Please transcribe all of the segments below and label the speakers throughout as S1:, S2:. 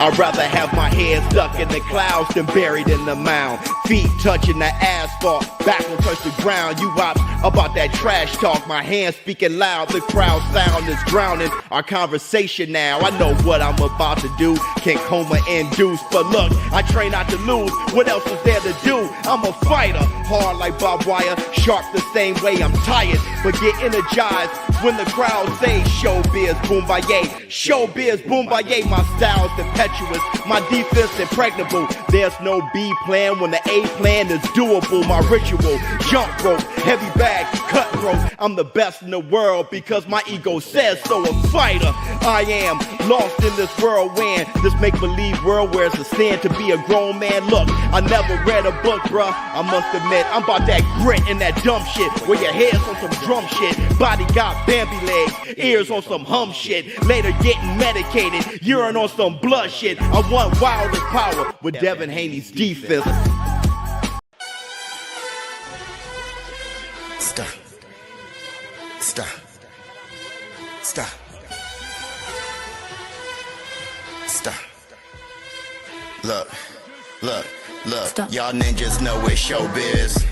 S1: I'd rather have my head stuck in the clouds than buried in the mound. Feet touching the asphalt, back will touch the ground. You ops about that trash talk, my hands speaking loud. The crowd sound is drowning our conversation now. I know what I'm about to do, can coma induce. But look, I train not to lose, what else is there to do? I'm a fighter, hard like barbed wire, sharp the same way. I'm tired, but get energized when the crowd say showbiz, boom, baye. Showbiz, boom, baye. My style's impetuous, my defense impregnable. There's no B plan when the A plan is doable. My ritual, jump rope, heavy bag, cutthroat. I'm the best in the world because my ego says so. A fighter, I am lost in this whirlwind, this make-believe world where it's a sin to be a grown man. Look, I never read a book, bruh. I must admit, I'm about that grit and that dumb shit where your head's on some drum shit, body got Bambi legs, ears on some hum shit, later getting medicated, urine on some blood shit. I want wilder power with Devin Haney's defense.
S2: Stop. Stop. Stop. Stop. Look. Y'all ninjas know it's showbiz.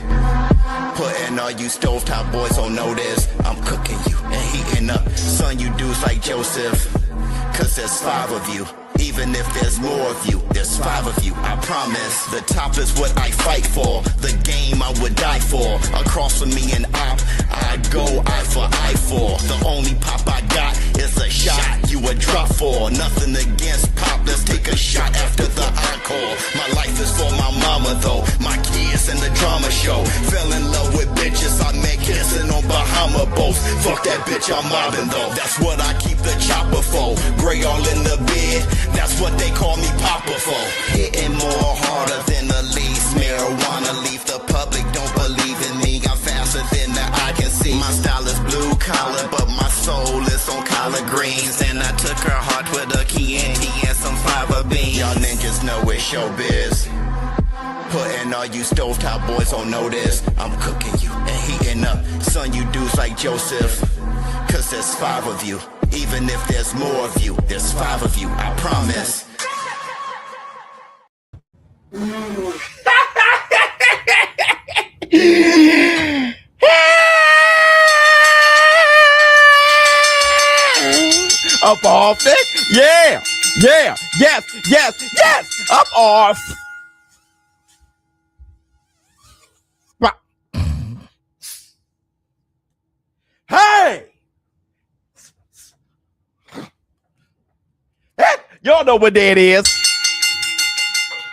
S2: Putting all you stovetop boys on notice. I'm cooking you and heating up. Son, you dudes like Joseph. Cause there's 5 of you. Even if there's more of you, there's 5 of you, I promise. The top is what I fight for, the game I would die for. Across from me and op, I'd go eye for eye for. The only pop I got is a shot you would drop for. Nothing against pop, let's take a shot after the encore. My life is for my mama though, my kids and the drama show. Fell in love with bitches, I met kissing on Bahama boats. Fuck that bitch, I'm mobbing though, that's what I keep the chopper for. Gray all in the bed, that's what they call me Papa for. Hitting more harder than the least. Marijuana leaf, the public don't believe in me. I'm faster than the eye can see. My style is blue collar, but my soul is on collard greens. And I took her heart with a Chianti and some fava beans. Y'all ninjas know it's showbiz. Putting all you stovetop boys on notice. I'm cooking you and heating up. Son, you dudes like Joseph. Cause there's 5 of you. Even if there's more of you, there's 5 of you, I promise.
S1: Up off it? Yeah, yes, up off. Hey! Y'all know what day it is.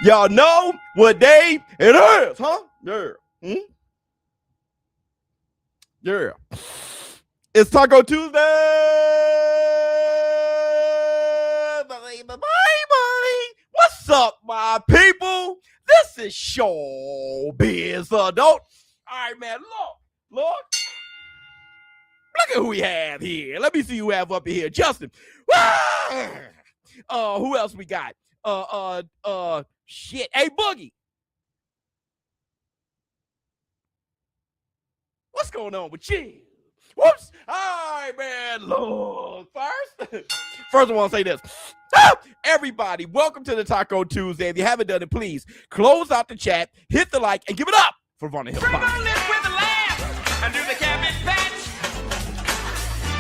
S1: Y'all know what day it is, huh? Yeah. Yeah. It's Taco Tuesday. What's up, my people? This is Showbiz Adult. All right, man, look. Look at who we have here. Let me see who we have up here. Justin. Who else we got? Shit. Hey, Boogie. What's going on with you? Whoops. All right, man. Look, first I want to say this. Everybody, welcome to the Taco Tuesday. If you haven't done it, please close out the chat, hit the like, and give it up for Running Hip Hop.
S3: With a laugh under the cabbage patch.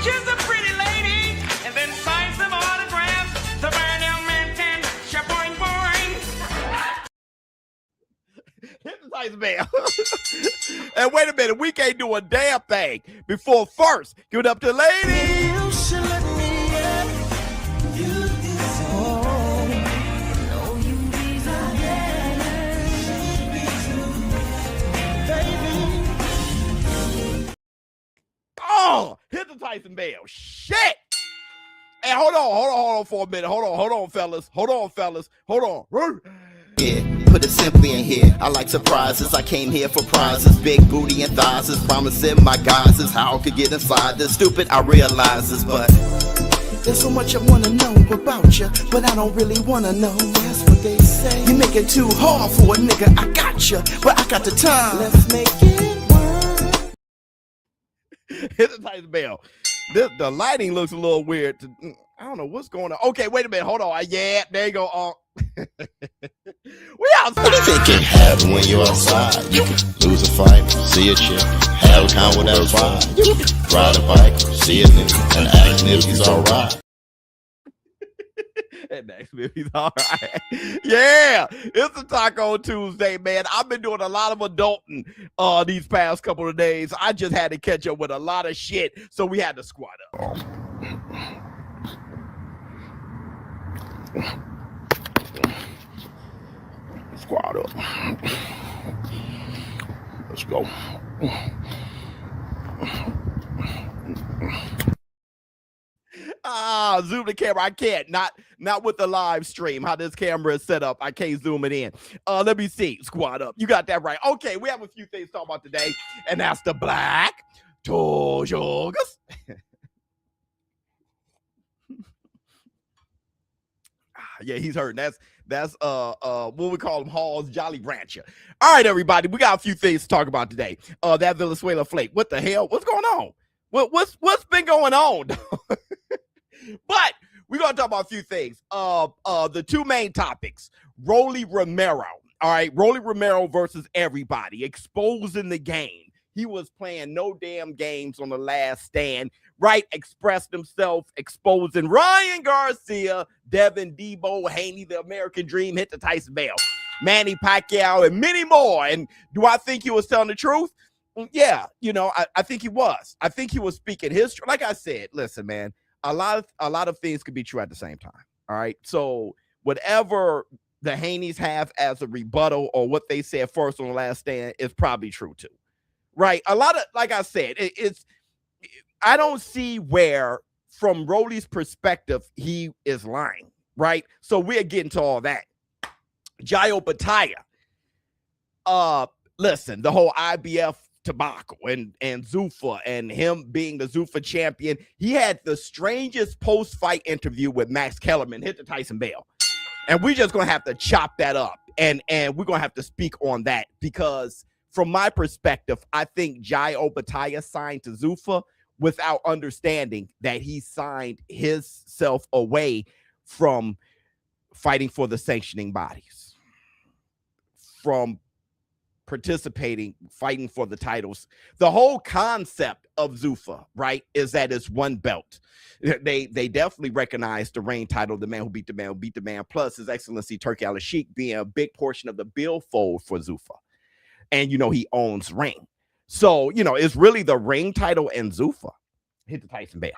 S3: She's a pretty lady, and then sign some autographs. The Barrios man boing boing.
S1: Hit the nice bell. And wait a minute, we can't do a damn thing before first give it up to the lady.
S3: You should let me in. You deserve it. No, you deserve it. Baby.
S1: Oh, hit the Tyson bell. Shit. Hey, hold on for a minute. Hold on, fellas. Hold on.
S2: Yeah, put it simply in here. I like surprises. I came here for prizes. Big booty and thighs is promising my guys is how I could get inside this. Stupid, I realize this, but there's so much I wanna know about you, but I don't really wanna know. That's what they say. You make it too hard for a nigga. I got you, but I got the time. Let's make it work.
S1: Hit the Tyson bell. The lighting looks a little weird. I don't know what's going on. Okay, wait a minute. Hold on. Yeah, there you go. We outside.
S2: What do you think can happen when you're outside? You can lose a fight, see a chick, have a con with that vibe. You can ride a bike, see a nigga, and ask him if he's alright.
S1: And next he's all right. Yeah, it's a Taco Tuesday, man. I've been doing a lot of adulting these past couple of days. I just had to catch up with a lot of shit, so we had to squat up. Squat up. Let's go. Zoom the camera. I can't. Not with the live stream. How this camera is set up. I can't zoom it in. Let me see. Squat up. You got that right. Okay, we have a few things to talk about today, and that's the Black Tojogas. Yeah, he's hurting. That's what we call him, Hall's Jolly Rancher. All right, everybody, we got a few things to talk about today. That Venezuela flake. What the hell? What's going on? What's been going on? But we're gonna talk about a few things. The two main topics: Rolly Romero. All right, Rolly Romero versus everybody, exposing the game. He was playing no damn games on The Last Stand, right? Expressed himself, exposing Ryan Garcia, Devin, Deebo, Haney, the American Dream, hit the Tyson Bell, Manny Pacquiao, and many more. And do I think he was telling the truth? Yeah, you know, I think he was. I think he was speaking his truth. Like I said, listen, man, a lot of things could be true at the same time. All right. So whatever the Haneys have as a rebuttal or what they said first on The Last Stand is probably true too. Right. A lot of, like I said, I don't see where, from Rolly's perspective, he is lying. Right. So we're getting to all that. Opetaia. Listen, the whole IBF debacle and Zufa and him being the Zufa champion. He had the strangest post-fight interview with Max Kellerman, hit the Tyson Bell. And we're just going to have to chop that up. And we're going to have to speak on that because from my perspective, I think Opetaia signed to Zufa without understanding that he signed himself away from fighting for the sanctioning bodies, from participating, fighting for the titles. The whole concept of Zufa, right, is that it's one belt. They definitely recognize the reign title, the man who beat the man, who beat the man, plus His Excellency Turki Al-Sheikh being a big portion of the billfold for Zufa. And, you know, he owns ring. So, you know, it's really the ring title and Zufa. Hit the Tyson Bell.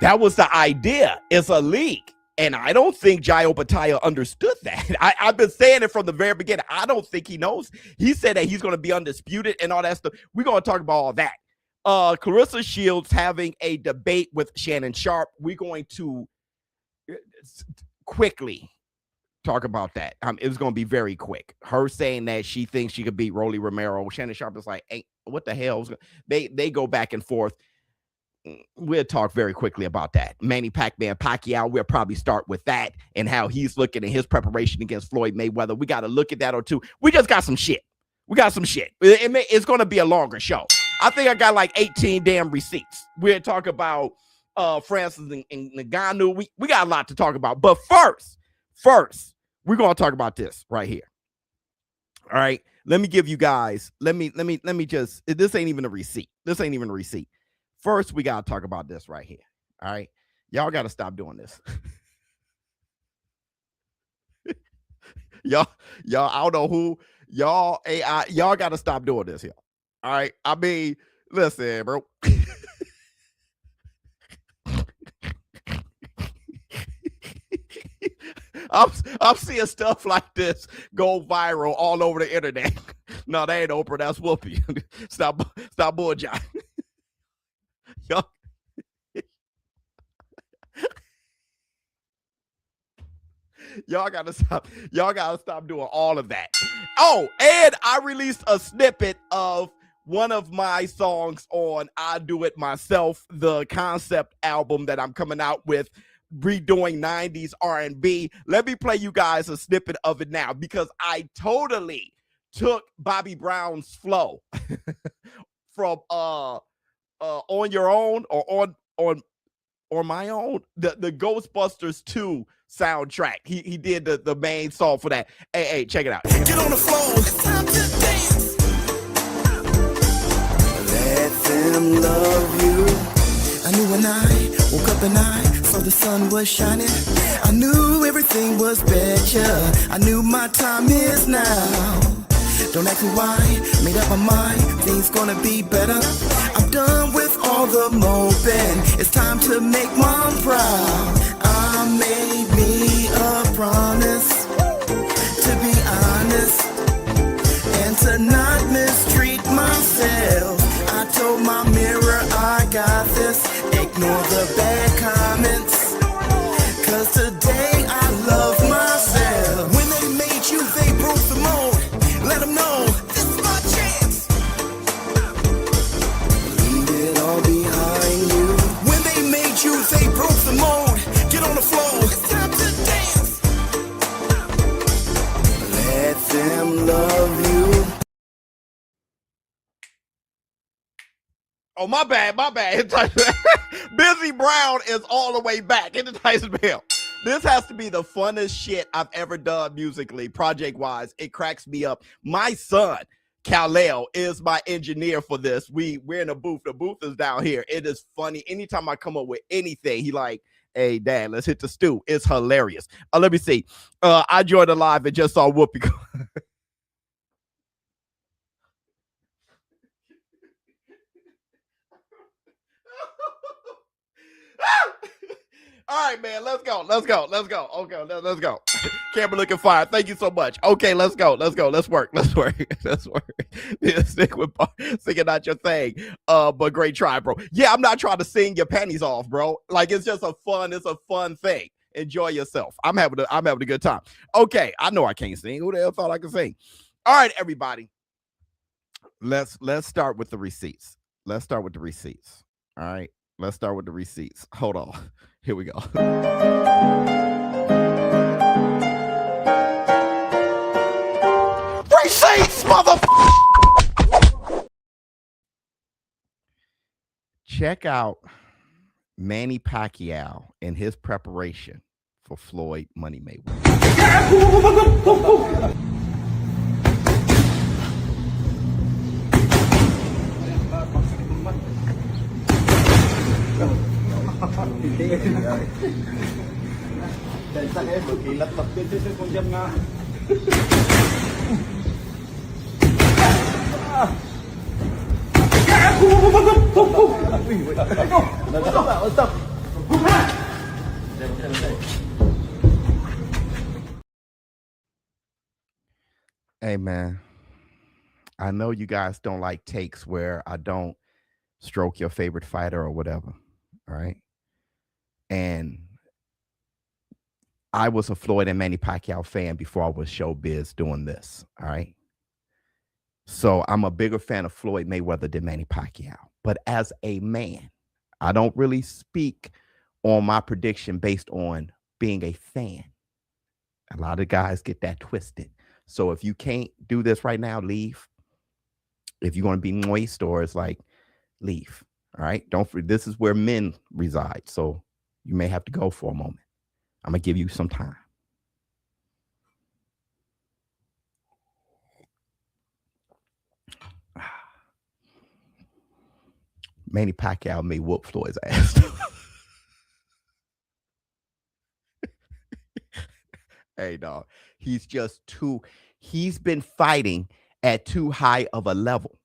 S1: That was the idea. It's a league. And I don't think Opetaia understood that. I've been saying it from the very beginning. I don't think he knows. He said that he's going to be undisputed and all that stuff. We're going to talk about all that. Claressa Shields having a debate with Shannon Sharp. We're going to quickly talk about that. It's going to be very quick. Her saying that she thinks she could beat Rolly Romero. Shannon Sharp is like, hey, what the hell? They go back and forth. We'll talk very quickly about that. Manny Pacquiao, we'll probably start with that and how he's looking at his preparation against Floyd Mayweather. We got to look at that or two. We just got some shit. It's going to be a longer show. I think I got like 18 damn receipts. We'll talk about Francis and Ngannou. We got a lot to talk about. But first, we're going to talk about this right here. All right. Let me give you guys, let me just, this ain't even a receipt. First, we got to talk about this right here. All right. Y'all got to stop doing this. y'all, I don't know who, y'all got to stop doing this here. All right. I mean, listen, bro. I'm seeing stuff like this go viral all over the internet. No, that ain't Oprah. That's Whoopi. Stop bullshitting. Y'all gotta stop doing all of that. Oh, and I released a snippet of one of my songs on I Do It Myself, the concept album that I'm coming out with, redoing 90s R&B. Let me play you guys a snippet of it now because I totally took Bobby Brown's flow from On Your Own or on my own. The Ghostbusters 2 soundtrack. He did the main song for that. Hey, check it out.
S2: Get on the floor. It's time to dance. Let them love you. I knew when I woke up and I saw the sun was shining, I knew everything was better. I knew my time is now. Don't ask me why, made up my mind, things gonna be better. I'm done with all the moping, it's time to make mom proud. I made me a promise to be honest and to not mistreat myself. I told my mirror I got this, ignore the bad comments, cause today I love myself. When they made you, they broke the mold. Let them know, this is my chance. Leave it all behind you. When they made you, they broke the mold. Get on the floor, it's time to dance. Let them love you.
S1: Oh, my bad. Busy Brown is all the way back in the Tyson Bell. This has to be the funnest shit I've ever done musically, project-wise. It cracks me up. My son, Kal-El, is my engineer for this. We're in a booth. The booth is down here. It is funny. Anytime I come up with anything, he like, hey, Dad, let's hit the stew. It's hilarious. Let me see. I joined the live and just saw Whoopi. All right, man, let's go. Okay, let's go. Camera looking fire. Thank you so much. Okay, let's go. Let's work. Stick with singing out your thing. But great try, bro. Yeah, I'm not trying to sing your panties off, bro. Like, it's just a fun thing. Enjoy yourself. I'm having a good time. Okay, I know I can't sing. Who the hell thought I could sing? All right, everybody. Let's start with the receipts. All right. Let's start with the receipts. Hold on. Here we go. Receipts, motherfucker! Check out Manny Pacquiao in his preparation for Floyd Money Mayweather. Hey, man, I know you guys don't like takes where I don't stroke your favorite fighter or whatever. All right. And I was a Floyd and Manny Pacquiao fan before I was Showbiz doing this. All right. So I'm a bigger fan of Floyd Mayweather than Manny Pacquiao. But as a man, I don't really speak on my prediction based on being a fan. A lot of guys get that twisted. So if you can't do this right now, leave. If you're going to be moist or it's like, leave. All right. This is where men reside. So you may have to go for a moment. I'm going to give you some time. Manny Pacquiao may whoop Floyd's ass. Hey, dog. He's been fighting at too high of a level.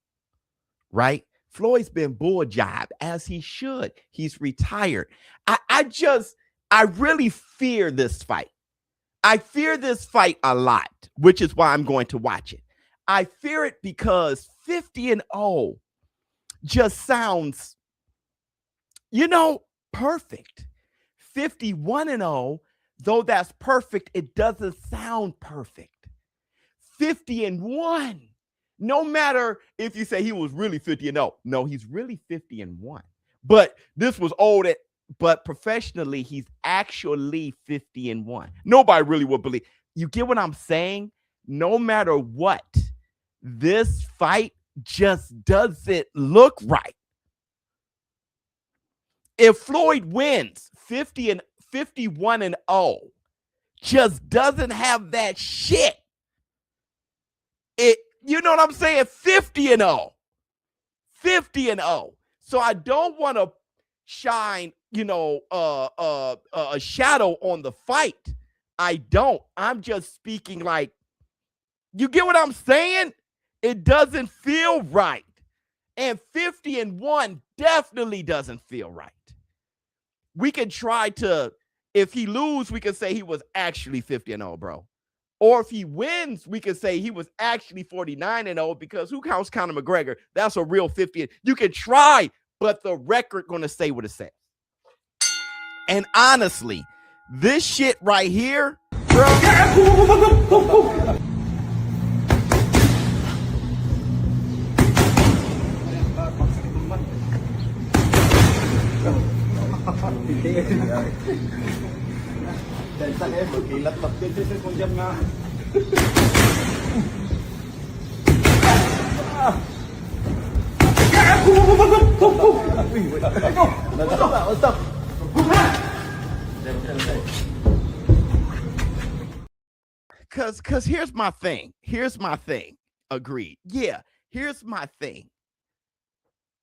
S1: Right? Floyd's been bull jobbed as he should. He's retired. I really fear this fight. I fear this fight a lot, which is why I'm going to watch it. I fear it because 50-0 just sounds, perfect. 51-0, though that's perfect, it doesn't sound perfect. 50-1. No matter if you say he was really 50-0. No, he's really 50-1. But this was old, but professionally, he's actually 50-1. Nobody really would believe. You get what I'm saying? No matter what, this fight just doesn't look right.
S4: If Floyd wins 51-0, just doesn't have that shit. You know what I'm saying? 50-0. 50-0. So I don't want to shine, a shadow on the fight. I don't. I'm just speaking like, you get what I'm saying? It doesn't feel right. And 50-1 definitely doesn't feel right. We can try to, if he loses, we can say he was actually 50-0, bro. Or if he wins, we can say he was actually 49-0, because who counts Conor McGregor? That's a real 50. You can try, but the record gonna say what it says. And honestly, this shit right here, bro. Cause here's my thing. Agreed. Yeah, here's my thing.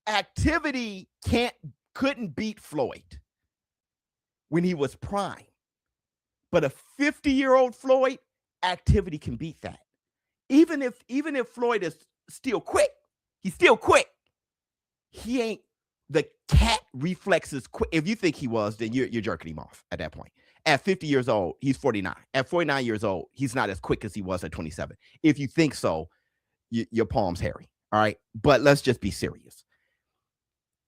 S4: Activity couldn't beat Floyd when he was prime. But a 50-year-old Floyd, activity can beat that. Even if Floyd is still quick, he's still quick. He ain't the cat reflexes quick. If you think he was, then you're jerking him off at that point. At 50 years old, he's 49. At 49 years old, he's not as quick as he was at 27. If you think so, your palm's hairy. All right. But let's just be serious.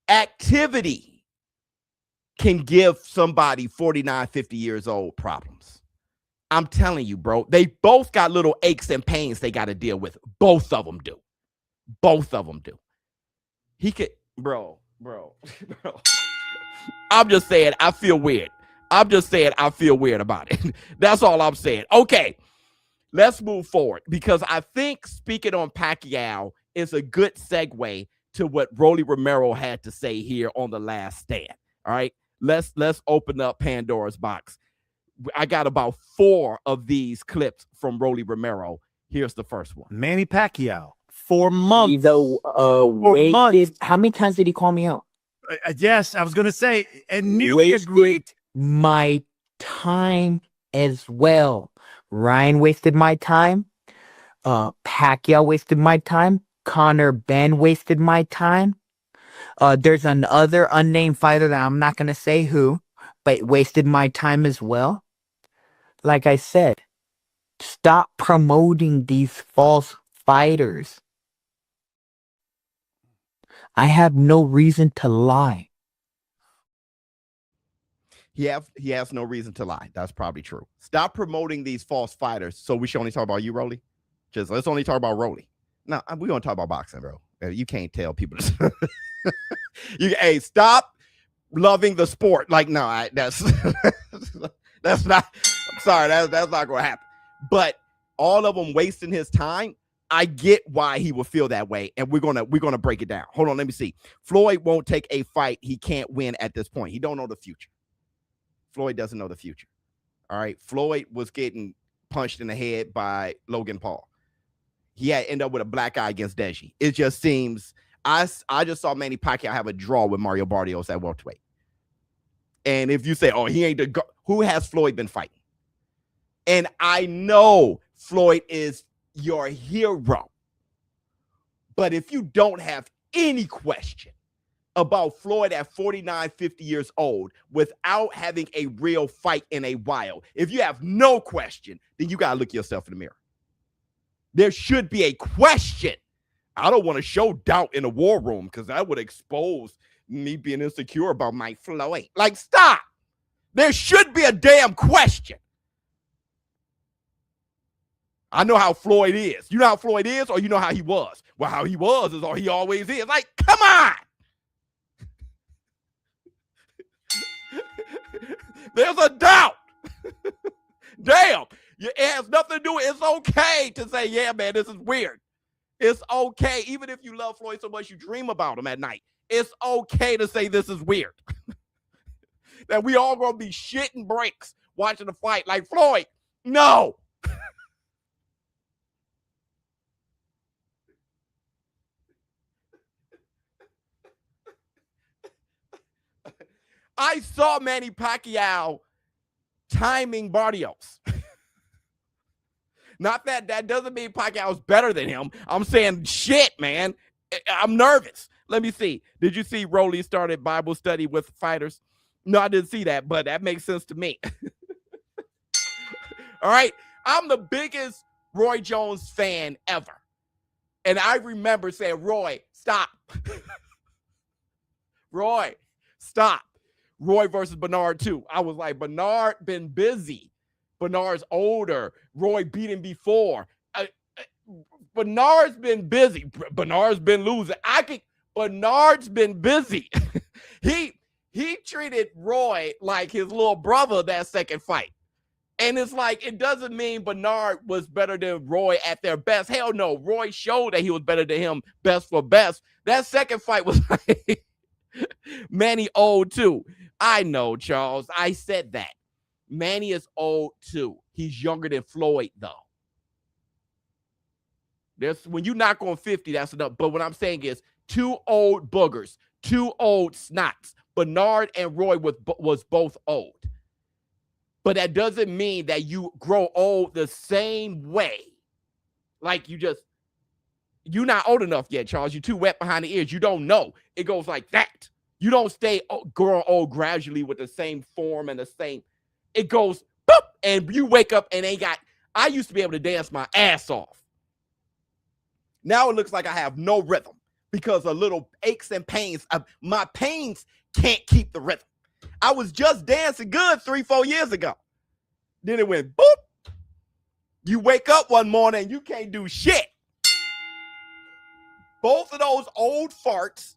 S4: Activity can give somebody 49, 50 years old problems. I'm telling you, bro. They both got little aches and pains they got to deal with. Both of them do. He could, bro. I'm just saying I feel weird. About it. That's all I'm saying. Okay, let's move forward, because I think speaking on Pacquiao is a good segue to what Rolly Romero had to say here on The Last Stand. All right, let's open up Pandora's box. I got about 4 of these clips from Rolly Romero. Here's the first one.
S5: Manny Pacquiao, 4 months.
S6: He's wasted. How many times did he call me out?
S5: Yes, I was going to say, and
S6: wasted my time as well. Ryan wasted my time. Pacquiao wasted my time. Conor Ben wasted my time. There's another unnamed fighter that I'm not going to say who, but wasted my time as well. Like I said, stop promoting these false fighters. I have no reason to lie.
S4: He has no reason to lie. That's probably true. Stop promoting these false fighters. So we should only talk about you, Rolly? Just let's only talk about Rolly. No, we're going to talk about boxing, bro. You can't tell people this. Hey, stop loving the sport. Like, no, that's that's not, I'm sorry, that's not going to happen. But all of them wasting his time, I get why he would feel that way, and we're gonna break it down. Hold on, let me see. Floyd won't take a fight he can't win at this point. He don't know the future. Floyd doesn't know the future. All right. Floyd was getting punched in the head by Logan Paul. He had end up with a black eye against Deji. It just seems I just saw Manny Pacquiao have a draw with Mario Barrios at welterweight. And if you say, oh, he ain't the who has Floyd been fighting? And I know Floyd is your hero. But if you don't have any question about Floyd at 49, 50 years old without having a real fight in a while, if you have no question, then you got to look yourself in the mirror. There should be a question. I don't want to show doubt in a war room because that would expose me being insecure about my Floyd. Like, stop. There should be a damn question. I know how Floyd is. You know how Floyd is, or you know how he was? Well, how he was is all he always is. Like, come on. There's a doubt. Damn. It has nothing to do with it. It's okay to say, yeah, man, this is weird. It's okay. Even if you love Floyd so much you dream about him at night. It's okay to say this is weird. that we all gonna be shitting bricks watching the fight like Floyd. No. I saw Manny Pacquiao timing Barrios. Not that doesn't mean Pacquiao's better than him. I'm saying shit, man. I'm nervous. Let me see. Did you see Rolly started Bible study with fighters? No, I didn't see that, but that makes sense to me. All right. I'm the biggest Roy Jones fan ever. And I remember saying, Roy, stop. Roy, stop. Roy versus Bernard too. I was like, Bernard been busy. Bernard's older. Roy beat him before. Bernard's been busy. Bernard's been losing. Bernard's been busy. He treated Roy like his little brother that second fight. And it's like, it doesn't mean Bernard was better than Roy at their best. Hell no. Roy showed that he was better than him best for best. That second fight was like Manny old too. I know, Charles. I said that. Manny is old too. He's younger than Floyd, though. When you knock on 50, that's enough. But what I'm saying is 2 old boogers, 2 old snots. Bernard and Roy was both old. But that doesn't mean that you grow old the same way. Like you're not old enough yet, Charles. You're too wet behind the ears. You don't know. It goes like that. You don't stay growing old gradually with the same form and the same. It goes boop, and you wake up and I used to be able to dance my ass off. Now it looks like I have no rhythm because of little aches and pains. My pains can't keep the rhythm. I was just dancing good 3-4 years ago. Then it went boop. You wake up one morning and you can't do shit. Both of those old farts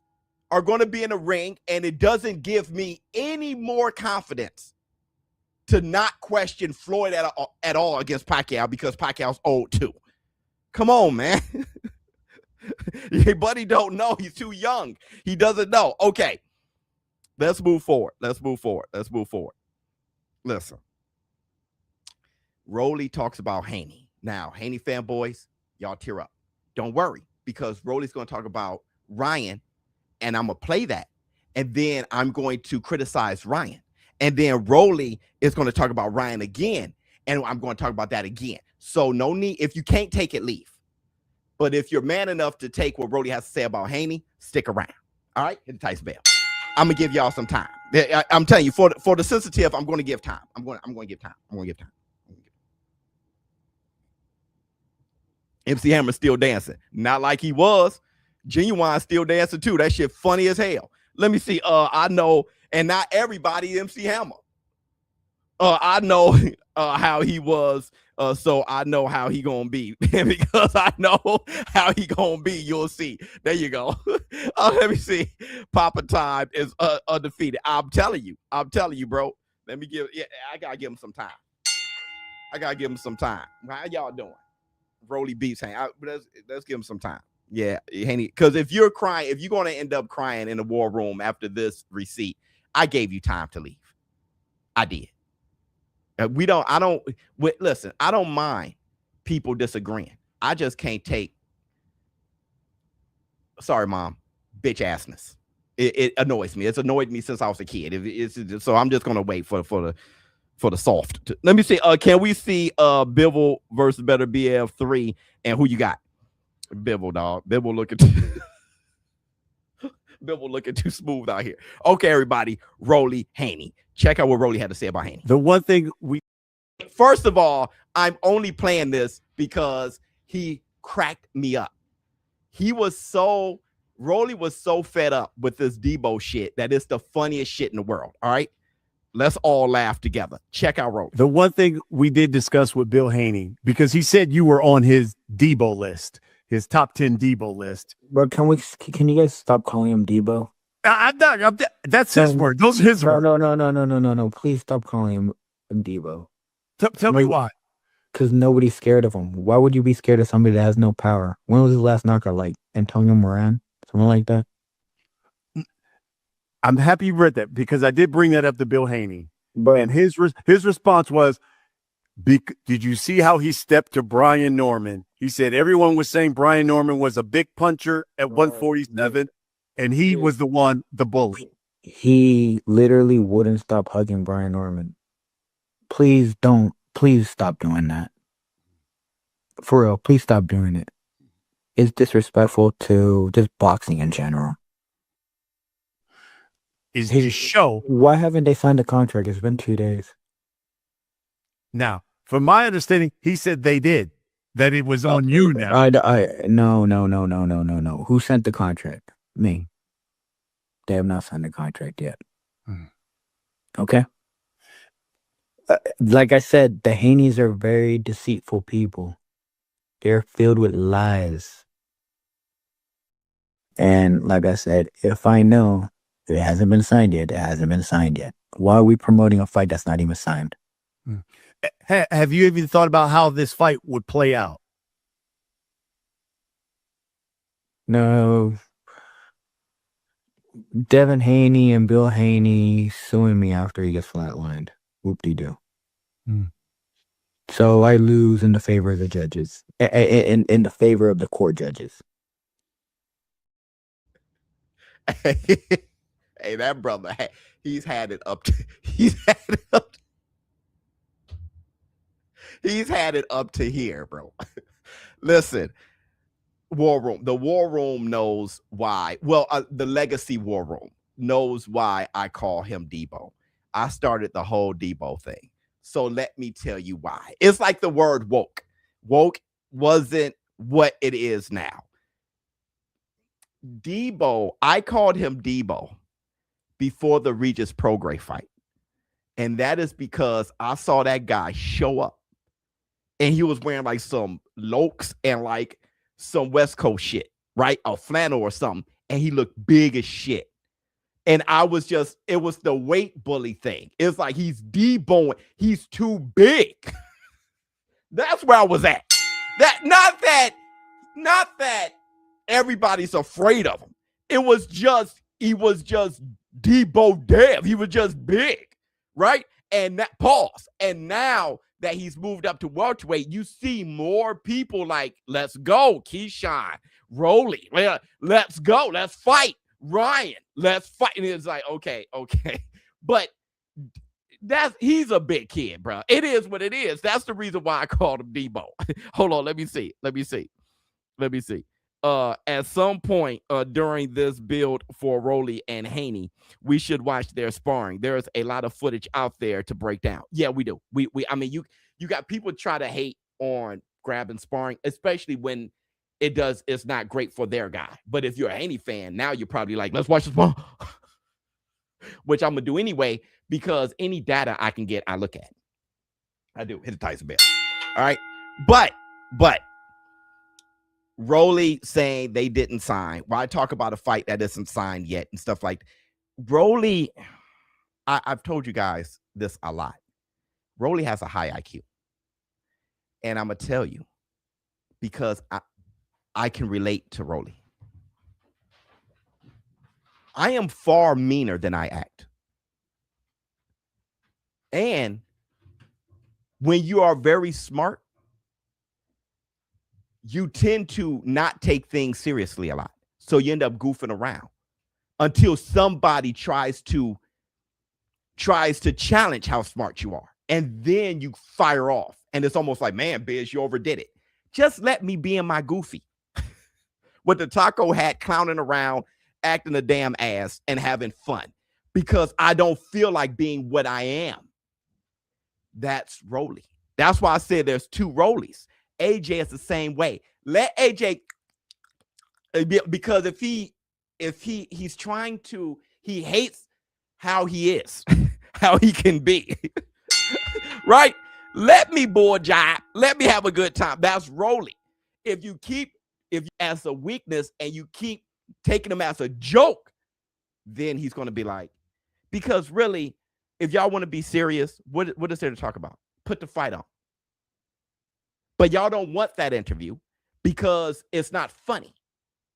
S4: are going to be in the ring, and it doesn't give me any more confidence to not question Floyd at all against Pacquiao because Pacquiao's old too. Come on, man. Your buddy don't know. He's too young. He doesn't know. Okay. Let's move forward. Listen. Rolly talks about Haney. Now, Haney fanboys, y'all tear up. Don't worry, because Rolly's going to talk about Ryan, and I'm going to play that. And then I'm going to criticize Ryan. And then Rolly is going to talk about Ryan again, and I'm going to talk about that again. So no need. If you can't take it, leave. But if you're man enough to take what Rolly has to say about Haney, stick around. All right? Hit the Tyson bell. I'm going to give y'all some time. I'm telling you, for the sensitive, I'm going to give time. I'm going to give time. MC Hammer's still dancing. Not like he was. Genuine still dancing too. That shit funny as hell. Let me see. I know, and not everybody MC Hammer. I know how he was, so I know how he gonna be. And because I know how he gonna be, you'll see. There you go. Let me see. Papa Time is undefeated. I'm telling you, bro. Let me I gotta give him some time. How y'all doing? Rolly beats Haney. Let's give him some time. Yeah, Haney. Because if you're crying, if you're gonna end up crying in the war room after this receipt, I gave you time to leave. I did. Listen, I don't mind people disagreeing. I just can't take, sorry, Mom, bitch assness. It annoys me. It's annoyed me since I was a kid. So I'm just going to wait for the soft. Let me see. Can we see Bivol versus Better BF3 and who you got? Bivol, dog. Bivol looking too smooth out here. Okay, everybody. Rolly Haney. Check out what Rolly had to say about Haney.
S5: The one thing
S4: First of all, I'm only playing this because he cracked me up. Rolly was so fed up with this Deebo shit that it's the funniest shit in the world. All right. Let's all laugh together. Check out Rolly.
S5: The one thing we did discuss with Bill Haney, because he said you were on his Deebo list, his top 10 Deebo list.
S6: But can you guys stop calling him Deebo?
S5: That's his word. Those are his words.
S6: No. Please stop calling him Deebo.
S5: Tell me why.
S6: Because nobody's scared of him. Why would you be scared of somebody that has no power? When was his last knockout? Like Antonio Moran? Something like that?
S5: I'm happy you read that because I did bring that up to Bill Haney.
S6: But
S5: And his response was, did you see how he stepped to Brian Norman? He said everyone was saying Brian Norman was a big puncher at 147, and he was the bully.
S6: he literally wouldn't stop hugging Brian Norman. Please stop doing that. For real, please stop doing it. It's disrespectful to just boxing in general.
S5: Is his show.
S6: Why haven't they signed a contract? It's been 2 days.
S5: Now, from my understanding, he said they did. That it was on you now.
S6: No. Who sent the contract? Me. They have not signed the contract yet. Okay? Like I said, the Haneys are very deceitful people. They're filled with lies. And like I said, if I know it hasn't been signed yet, it hasn't been signed yet. Why are we promoting a fight that's not even signed?
S5: Have you even thought about how this fight would play out?
S6: No. Devin Haney and Bill Haney suing me after he gets flatlined. Whoop-de-doo. So I lose in the favor of the judges. In the favor of the court judges.
S4: Hey, that brother, he's had it up to here, bro. Listen, War Room. The War Room knows why. Well, the Legacy War Room knows why I call him Deebo. I started the whole Deebo thing. So let me tell you why. It's like the word woke. Woke wasn't what it is now. Deebo, I called him Deebo before the Regis Prograis fight. And that is because I saw that guy show up and he was wearing like some Lokes and like some West Coast shit, right? A flannel or something. And he looked big as shit. And I was just, it was the weight bully thing. It's like he's Deeboing. He's too big. That's where I was at. Not that everybody's afraid of him. He was just Deebo Dev. He was just big, right? And that pause. And now that he's moved up to welterweight, you see more people like, let's go, Keyshawn, Rolly, let's go, let's fight, Ryan, let's fight. And it's like, okay. But he's a big kid, bro. It is what it is. That's the reason why I called him Deebo. Hold on, let me see. At some point during this build for Rolly and Haney, we should watch their sparring. There's a lot of footage out there to break down. Yeah, we do. I mean, you got people try to hate on grabbing sparring, especially when it's not great for their guy. But if you're a Haney fan, now you're probably like, let's watch the sparring, which I'm gonna do anyway, because any data I can get, I look at. I do. Hit the Tyson bell. All right. But Rolly saying they didn't sign. Well, I talk about a fight that isn't signed yet and stuff like that. Rolly, I've told you guys this a lot. Rolly has a high IQ. And I'm going to tell you, because I can relate to Rolly. I am far meaner than I act. And when you are very smart, you tend to not take things seriously a lot. So you end up goofing around until somebody tries to challenge how smart you are. And then you fire off. And it's almost like, man, Biz, you overdid it. Just let me be in my goofy with the taco hat, clowning around, acting a damn ass and having fun because I don't feel like being what I am. That's Rolly. That's why I said there's two Rollies. AJ is the same way. Let AJ, because if he's trying to, he hates how he is, how he can be, right? Let me board job. Let me have a good time. That's Rolly. If you as a weakness and you keep taking him as a joke, then he's going to be like, because really, if y'all want to be serious, what is there to talk about? Put the fight on. But y'all don't want that interview because it's not funny.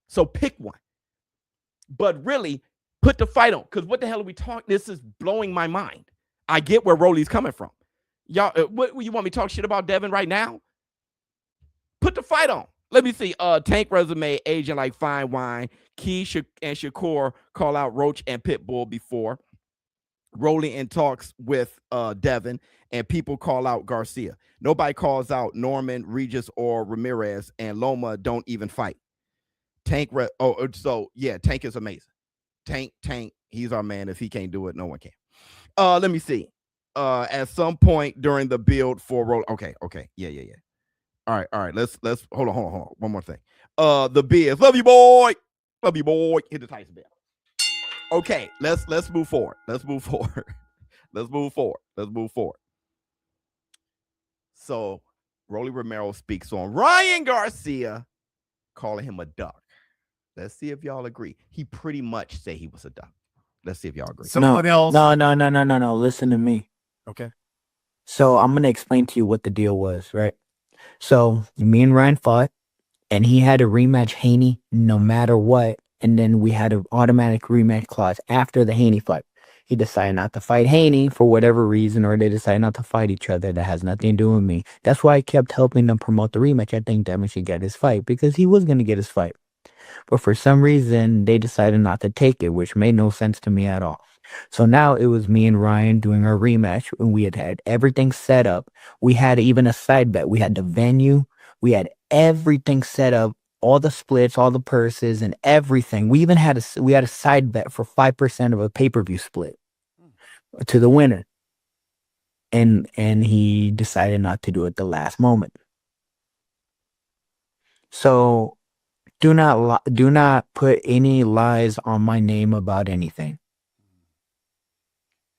S4: So pick one. But really, Put the fight on. Because what the hell are we talking? This is blowing my mind. I get where Rolly's coming from. Y'all, what you want me to talk shit about Devin right now? Put the fight on. Let me see. Tank resume, aging like fine wine. Keyshawn and Shakur call out Roach and Pitbull before. Rolly in talks with Devin, and people call out Garcia. Nobody calls out Norman, Regis, or Ramirez, and Loma don't even fight. Tank, so yeah, Tank is amazing. Tank, he's our man. If he can't do it, no one can. Let me see. At some point during the build for Rolly, okay, yeah. All right. Let's hold on. One more thing. The Biz, love you, boy. Hit the Tyson bell. Okay, let's move forward. Let's move forward. So Rolly Romero speaks on Ryan Garcia, calling him a duck. Let's see if y'all agree. He pretty much said he was a duck. Let's see if y'all agree.
S5: Someone else.
S6: No. Listen to me.
S5: Okay.
S6: So I'm gonna explain to you what the deal was, right? So me and Ryan fought, and he had to rematch Haney no matter what. And then we had an automatic rematch clause after the Haney fight. He decided not to fight Haney for whatever reason, or they decided not to fight each other. That has nothing to do with me. That's why I kept helping them promote the rematch. I think Devin should get his fight because he was going to get his fight. But for some reason, they decided not to take it, which made no sense to me at all. So now it was me and Ryan doing our rematch, and we had everything set up. We had even a side bet. We had the venue. We had everything set up. All the splits, all the purses, and everything. We even had a side bet for 5% of a pay-per-view split to the winner, and he decided not to do it the last moment. So do not put any lies on my name about anything.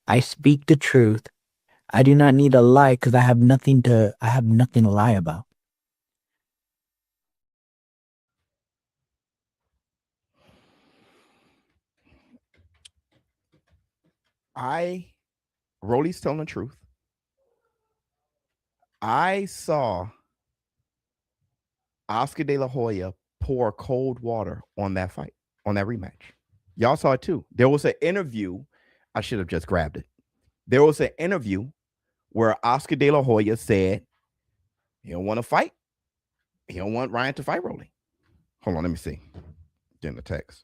S6: I speak the truth. I do not need a lie because I have nothing to lie about.
S4: Rolly's telling the truth. I saw Oscar De La Hoya pour cold water on that fight, on that rematch. Y'all saw it too. There was an interview. I should have just grabbed it. There was an interview where Oscar De La Hoya said he don't want to fight. He don't want Ryan to fight Rolly. Hold on, let me see. Getting the text.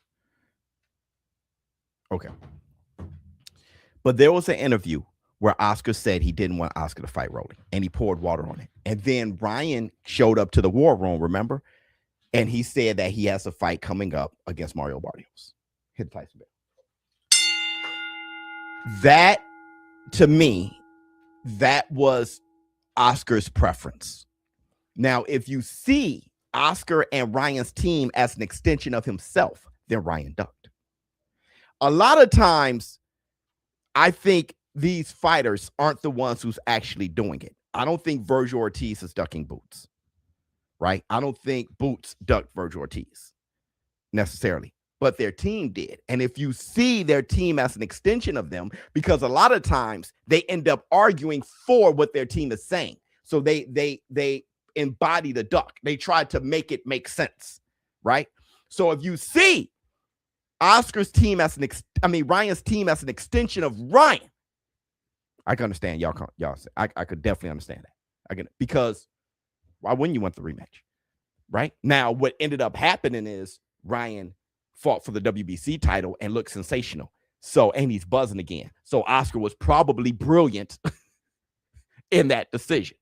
S4: Okay. But there was an interview where Oscar said he didn't want Oscar to fight Rolly, and he poured water on it. And then Ryan showed up to the war room, remember? And he said that he has a fight coming up against Mario Barrios. Hit the Tyson bell. That, to me, that was Oscar's preference. Now, if you see Oscar and Ryan's team as an extension of himself, then Ryan ducked. A lot of times, I think these fighters aren't the ones who's actually doing it. I don't think Virgil Ortiz is ducking Boots, right? I don't think Boots ducked Virgil Ortiz necessarily, but their team did. And if you see their team as an extension of them, because a lot of times they end up arguing for what their team is saying. So they embody the duck. They try to make it make sense, right? So if you see Oscar's team as Ryan's team as an extension of Ryan, I can understand y'all. I could definitely understand that. Because why wouldn't you want the rematch, right? Now, what ended up happening is Ryan fought for the WBC title and looked sensational. So, and he's buzzing again. So Oscar was probably brilliant in that decision.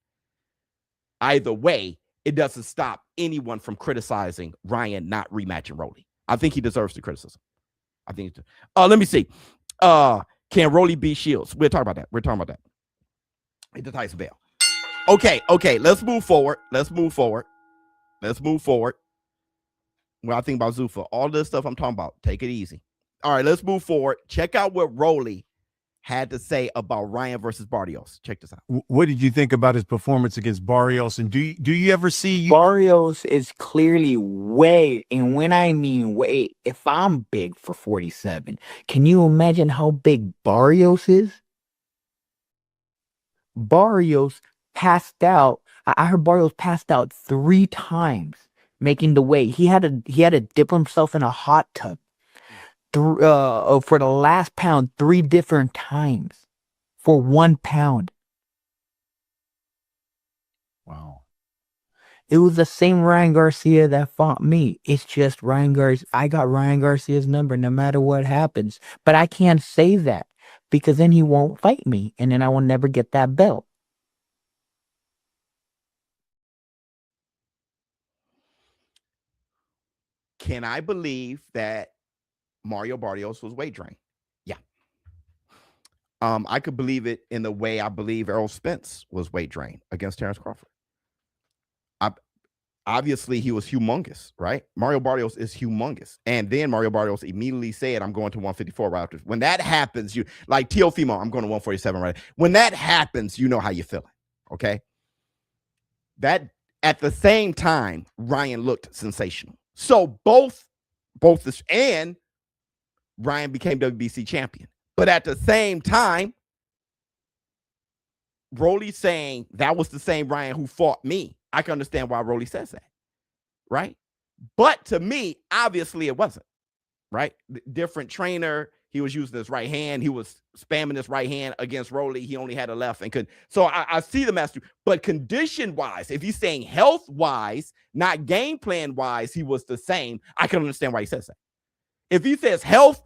S4: Either way, it doesn't stop anyone from criticizing Ryan not rematching Rolly. I think he deserves the criticism. I think. Let me see. Can Rolly beat Shields? We're talking about that. Hit the Tyson bell. Okay. Let's move forward. What I think about Zufa. All this stuff I'm talking about. Take it easy. All right, let's move forward. Check out what Rolly had to say about Ryan versus Barrios. Check this out.
S5: What did you think about his performance against Barrios? And do you ever see
S6: Barrios is clearly way, and when I mean way, if I'm big for 47, can you imagine how big Barrios is? Barrios passed out. I heard Barrios passed out 3 times making the weight. He had to dip himself in a hot tub for the last pound 3 different times for 1 pound.
S5: Wow.
S6: It was the same Ryan Garcia that fought me. It's just Ryan Garcia. I got Ryan Garcia's number no matter what happens. But I can't say that because then he won't fight me and then I will never get that belt.
S4: Can I believe that Mario Barrios was weight drained? Yeah. I could believe it in the way I believe Errol Spence was weight drained against Terrence Crawford. Obviously, he was humongous, right? Mario Barrios is humongous. And then Mario Barrios immediately said, I'm going to 154 right after. When that happens, you like Teofimo, I'm going to 147 right. When that happens, you know how you're feeling, okay? That at the same time, Ryan looked sensational. So both this and Ryan became WBC champion. But at the same time, Rolly saying that was the same Ryan who fought me. I can understand why Rolly says that, right? But to me, obviously it wasn't, right? Different trainer. He was using his right hand. He was spamming his right hand against Rolly. He only had a left and could. So I see the master. But condition-wise, if he's saying health-wise, not game plan-wise, he was the same. I can understand why he says that. If he says health,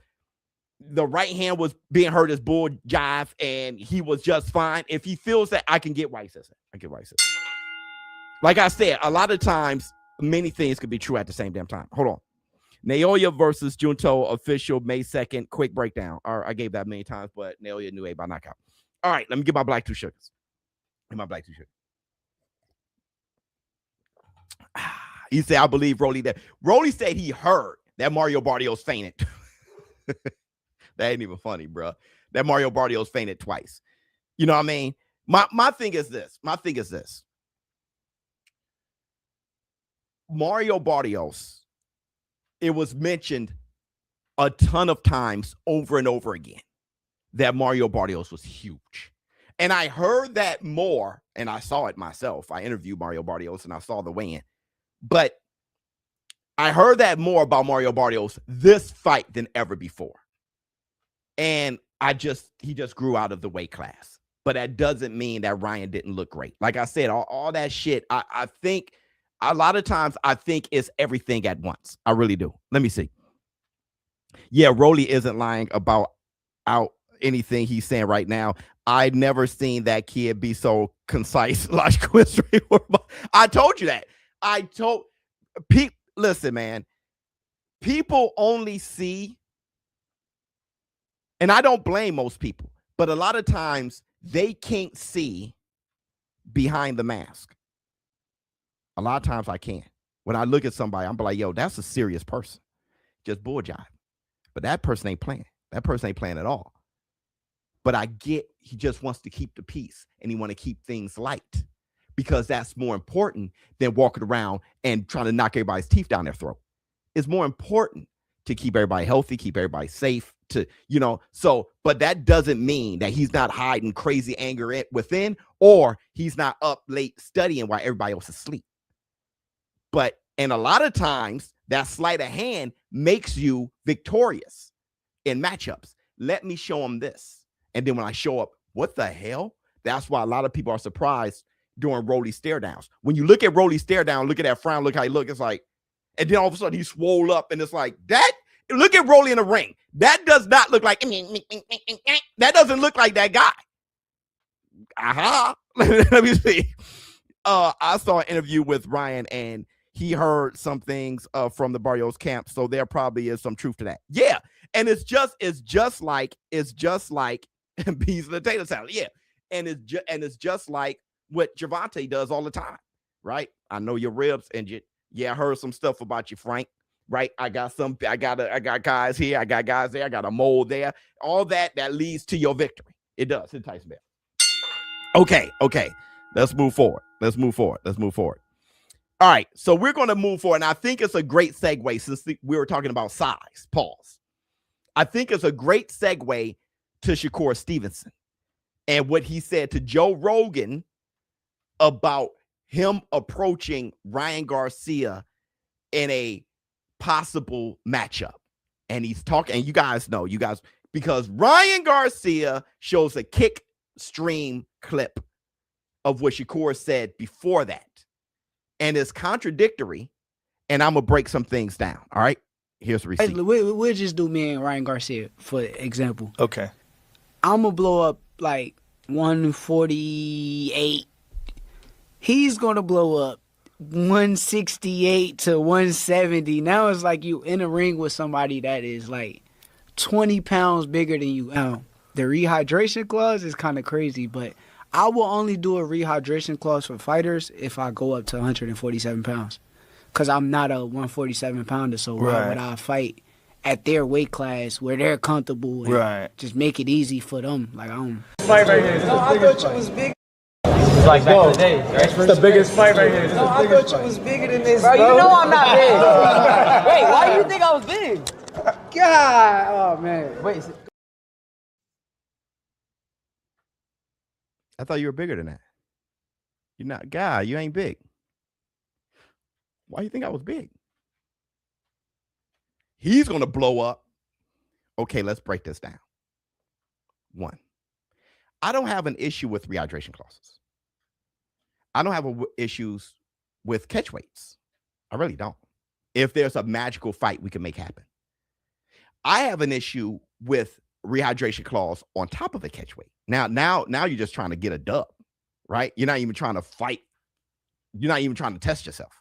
S4: the right hand was being hurt as bull jive and he was just fine. If he feels that, I can get why he says that. I get why he says that. Like I said, a lot of times, many things could be true at the same damn time. Hold on. Naoya versus Junto official May 2nd. Quick breakdown. I gave that many times, but Naoya knew A by knockout. All right, let me get my black two sugars. Get my black two sugars. He said, I believe Rolly that. Rolly said he heard that Mario Barrios fainted. That ain't even funny, bro. That Mario Barrios fainted twice. You know what I mean? My thing is this. Mario Barrios, it was mentioned a ton of times over and over again that Mario Barrios was huge. And I heard that more, and I saw it myself. I interviewed Mario Barrios, and I saw the weigh-in. But I heard that more about Mario Barrios this fight than ever before. And he just grew out of the weight class. But that doesn't mean that Ryan didn't look great. Like I said, all that shit, I think a lot of times I think it's everything at once. I really do. Let me see. Yeah, Rolly isn't lying about anything he's saying right now. I've never seen that kid be so concise. I told you that. Listen, man. People only see, and I don't blame most people, but a lot of times they can't see behind the mask. A lot of times I can. When I look at somebody, I'm like, yo, that's a serious person. Just bull jive. But that person ain't playing. That person ain't playing at all. But I get he just wants to keep the peace and he want to keep things light because that's more important than walking around and trying to knock everybody's teeth down their throat. It's more important to keep everybody healthy, keep everybody safe, but that doesn't mean that he's not hiding crazy anger within, or he's not up late studying while everybody else is asleep. And a lot of times that sleight of hand makes you victorious in matchups. Let me show him this. And then when I show up, what the hell? That's why a lot of people are surprised during Rolly's stare downs. When you look at Rolly's stare down, look at that frown, look how he look. It's like, and then all of a sudden he swole up and it's like that. Look at Rolly in the ring. That does not look like, that doesn't look like that guy. Let me see. I saw an interview with Ryan and he heard some things from the Barrios camp. So there probably is some truth to that. Yeah. And it's just like beans in the potato salad. Yeah. And it's just like what Gervonta does all the time. Right. I know your ribs injured. Yeah. I heard some stuff about you, Frank. Right. I got guys here. I got guys there. I got a mold there. All that leads to your victory. It does. It ties back. Okay. Let's move forward. All right. So we're going to move forward. And I think it's a great segue since we were talking about size. Pause. I think it's a great segue to Shakur Stevenson and what he said to Joe Rogan about him approaching Ryan Garcia in a possible matchup. And he's talking, and you guys, because Ryan Garcia shows a kick stream clip of what Shakur said before that. And it's contradictory. And I'm going to break some things down. All right. Here's the receipt.
S7: We'll just do me and Ryan Garcia, for example.
S8: Okay.
S7: I'm going to blow up like 148. He's going to blow up 168 to 170. Now it's like you in a ring with somebody that is like 20 pounds bigger than you. The rehydration clause is kind of crazy, but I will only do a rehydration clause for fighters if I go up to 147 pounds. Because I'm not a 147 pounder, so why would I fight at their weight class where they're comfortable and just make it easy for them? Like, I don't.
S9: Fight right here.
S7: No, I thought you was big.
S9: It's like back in the day, right? It's the biggest fight right here.
S7: No, I thought you was bigger than this,
S9: bro.
S7: You
S9: know I'm not big. Wait, why do you think I was big?
S7: God, oh man.
S9: Wait.
S4: I thought you were bigger than that. You're not, guy. You ain't big. Why do you think I was big? He's going to blow up. Okay, let's break this down. 1, I don't have an issue with rehydration clauses. I don't have issues with catch weights. I really don't. If there's a magical fight we can make happen. I have an issue with rehydration clause on top of a catch weight. Now you're just trying to get a dub, right? You're not even trying to fight. You're not even trying to test yourself.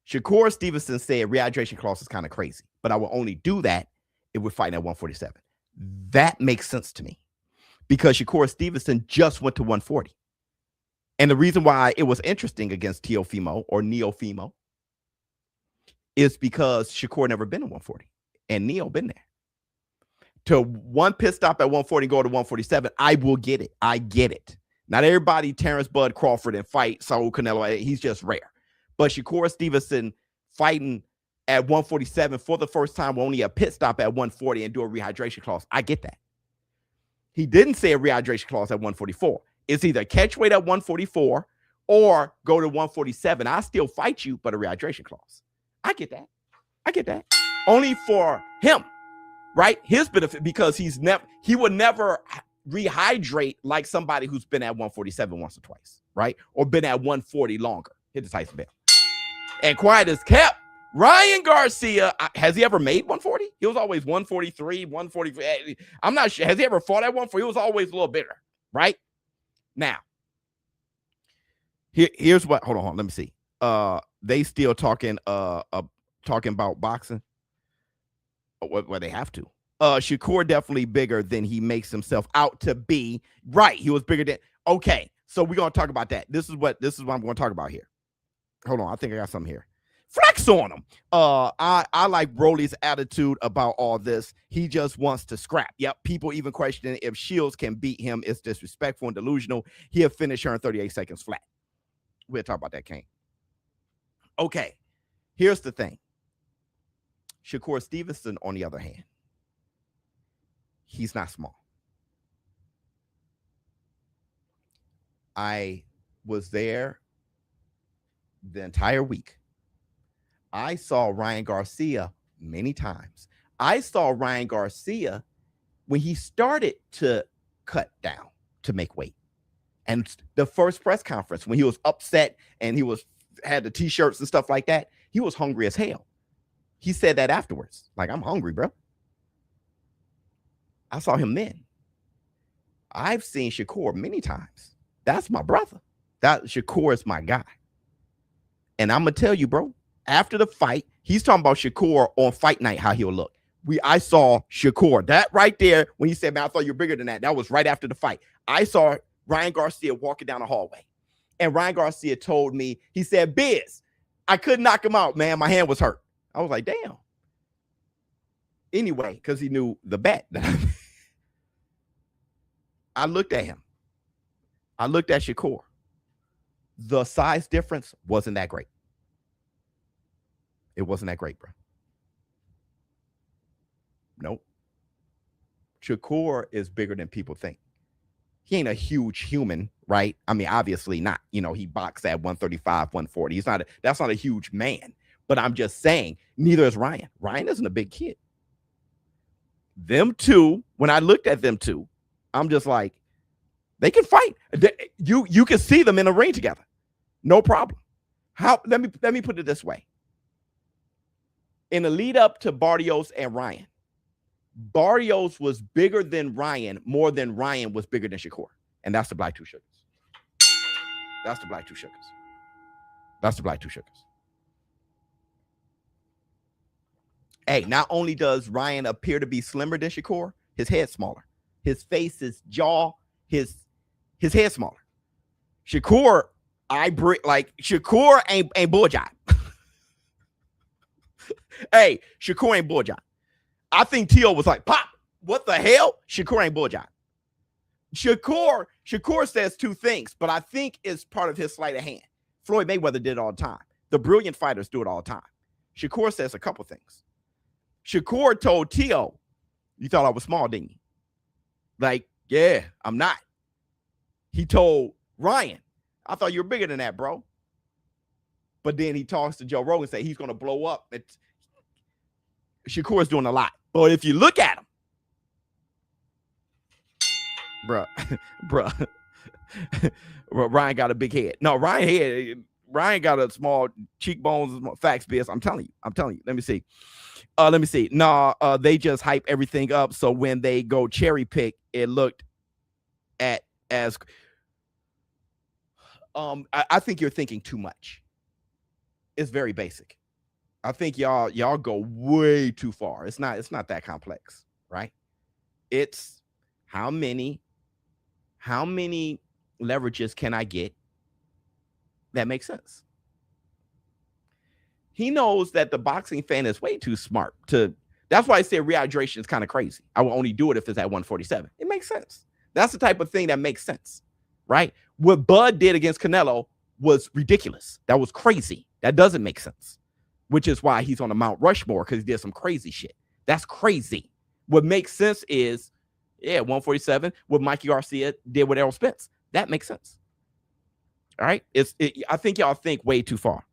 S4: Shakur Stevenson said rehydration clause is kind of crazy, but I will only do that if we're fighting at 147. That makes sense to me because Shakur Stevenson just went to 140. And the reason why it was interesting against Teofimo or Neofimo is because Shakur never been to 140 and Neo been there. To one pit stop at 140, go to 147, I will get it. I get it. Not everybody, Terrence Bud Crawford and fight Saul Canelo. He's just rare. But Shakur Stevenson fighting at 147 for the first time with only a pit stop at 140 and do a rehydration clause. I get that. He didn't say a rehydration clause at 144. It's either catch weight at 144 or go to 147. I still fight you, but a rehydration clause. I get that. I get that. Only for him, right? His benefit, because he would never rehydrate like somebody who's been at 147 once or twice, right? Or been at 140 longer. Hit the Tyson bell. And quiet as kept, Ryan Garcia, has he ever made 140? He was always 143, 143. I'm not sure. Has he ever fought at 140? He was always a little bigger, right? Now, here's what, hold on, let me see. They still talking about boxing. Well, they have to. Shakur definitely bigger than he makes himself out to be. Right, he was bigger than, okay. So we're going to talk about that. This is what I'm going to talk about here. Hold on, I think I got something here. Flex on him. I like Broly's attitude about all this. He just wants to scrap. Yep, people even questioning if Shields can beat him. It's disrespectful and delusional. He'll finish her in 38 seconds flat. We'll talk about that, Kane. Okay, here's the thing. Shakur Stevenson, on the other hand, he's not small. I was there the entire week. I saw Ryan Garcia many times. I saw Ryan Garcia when he started to cut down to make weight. And the first press conference, when he was upset and he had the t-shirts and stuff like that, he was hungry as hell. He said that afterwards. Like, I'm hungry, bro. I saw him then. I've seen Shakur many times. That's my brother. That Shakur is my guy. And I'm going to tell you, bro, after the fight, he's talking about Shakur on fight night, how he'll look. I saw Shakur. That right there, when he said, man, I thought you were bigger than that. That was right after the fight. I saw Ryan Garcia walking down the hallway. And Ryan Garcia told me, he said, Biz, I couldn't knock him out, man. My hand was hurt. I was like, damn. Anyway, because he knew the bet. I looked at him. I looked at Shakur. The size difference wasn't that great. It wasn't that great, bro. Nope. Shakur is bigger than people think. He ain't a huge human, right? I mean, obviously not. You know, he boxed at 135, 140. That's not a huge man. But I'm just saying, neither is Ryan. Ryan isn't a big kid. them two, when I looked at them two, I'm just like, they can fight. You can see them in a ring together. No problem. Let me put it this way. In the lead up to Barrios and Ryan, Barrios was bigger than Ryan, more than Ryan was bigger than Shakur. And that's the Black Two Sugars. That's the Black Two Sugars. That's the Black Two Sugars. Hey, not only does Ryan appear to be slimmer than Shakur, his head's smaller. His face, his jaw, his head smaller. Shakur, Shakur ain't bull jive. Hey, Shakur ain't bull jive. I think T.O. was like, pop, what the hell? Shakur ain't bull jive. Shakur says two things, but I think it's part of his sleight of hand. Floyd Mayweather did it all the time. The brilliant fighters do it all the time. Shakur says a couple things. Shakur told T.O., you thought I was small, didn't you? Like, yeah, I'm not. He told Ryan, I thought you were bigger than that, bro. But then he talks to Joe Rogan and say he's going to blow up. Shakur's doing a lot. But if you look at him, bruh, Ryan got a big head. No, Ryan got a small cheekbones. Facts, BS. I'm telling you. Let me see. No, they just hype everything up. So when they go cherry pick, it looked at as I think you're thinking too much. It's very basic. I think y'all go way too far. It's not that complex, right? It's how many leverages can I get that makes sense? He knows that the boxing fan is way too smart to. That's why I say rehydration is kind of crazy. I will only do it if it's at 147. It makes sense. That's the type of thing that makes sense, right? What Bud did against Canelo was ridiculous. That was crazy. That doesn't make sense, which is why he's on the Mount Rushmore, because he did some crazy shit. That's crazy. What makes sense is, 147, what Mikey Garcia did with Errol Spence. That makes sense. All right? I think y'all think way too far.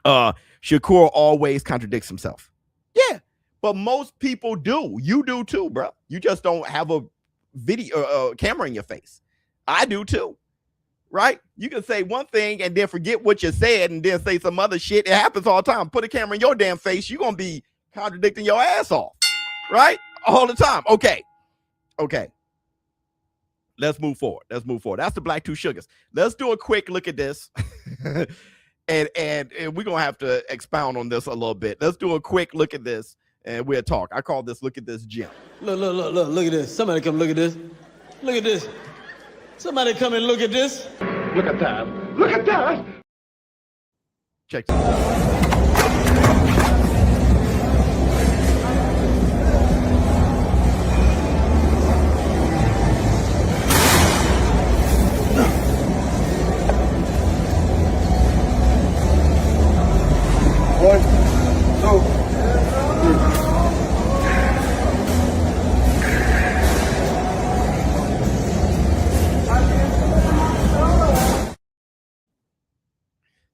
S4: Shakur always contradicts himself. Yeah, but most people do. You do too, bro. You just don't have a video camera in your face. I do too, right? You can say one thing and then forget what you said and then say some other shit. It happens all the time. Put a camera in your damn face, you're gonna be contradicting your ass off, right? All the time. Okay. Let's move forward. That's the Black Two Sugars. Let's do a quick look at this. And we're gonna have to expound on this a little bit. Let's do a quick look at this and we'll talk. I call this look at this gym.
S9: Look at this. Somebody come look at this. Look at this. Somebody come and look at this.
S1: Look at that. Look at that.
S4: Check this out.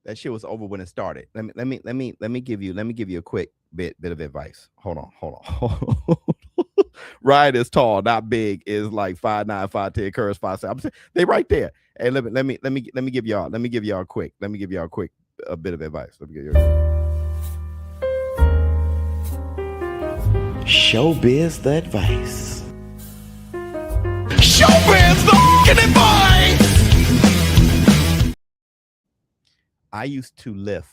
S4: That shit was over when it started. Let me give you a quick bit of advice. Hold on. Ryan is tall, not big. Is like 5'9", 5'10", Curry's 5'7". They right there. Hey, let me give y'all a quick bit of advice. Let me give you Showbiz the advice. Showbiz the advice. I used to lift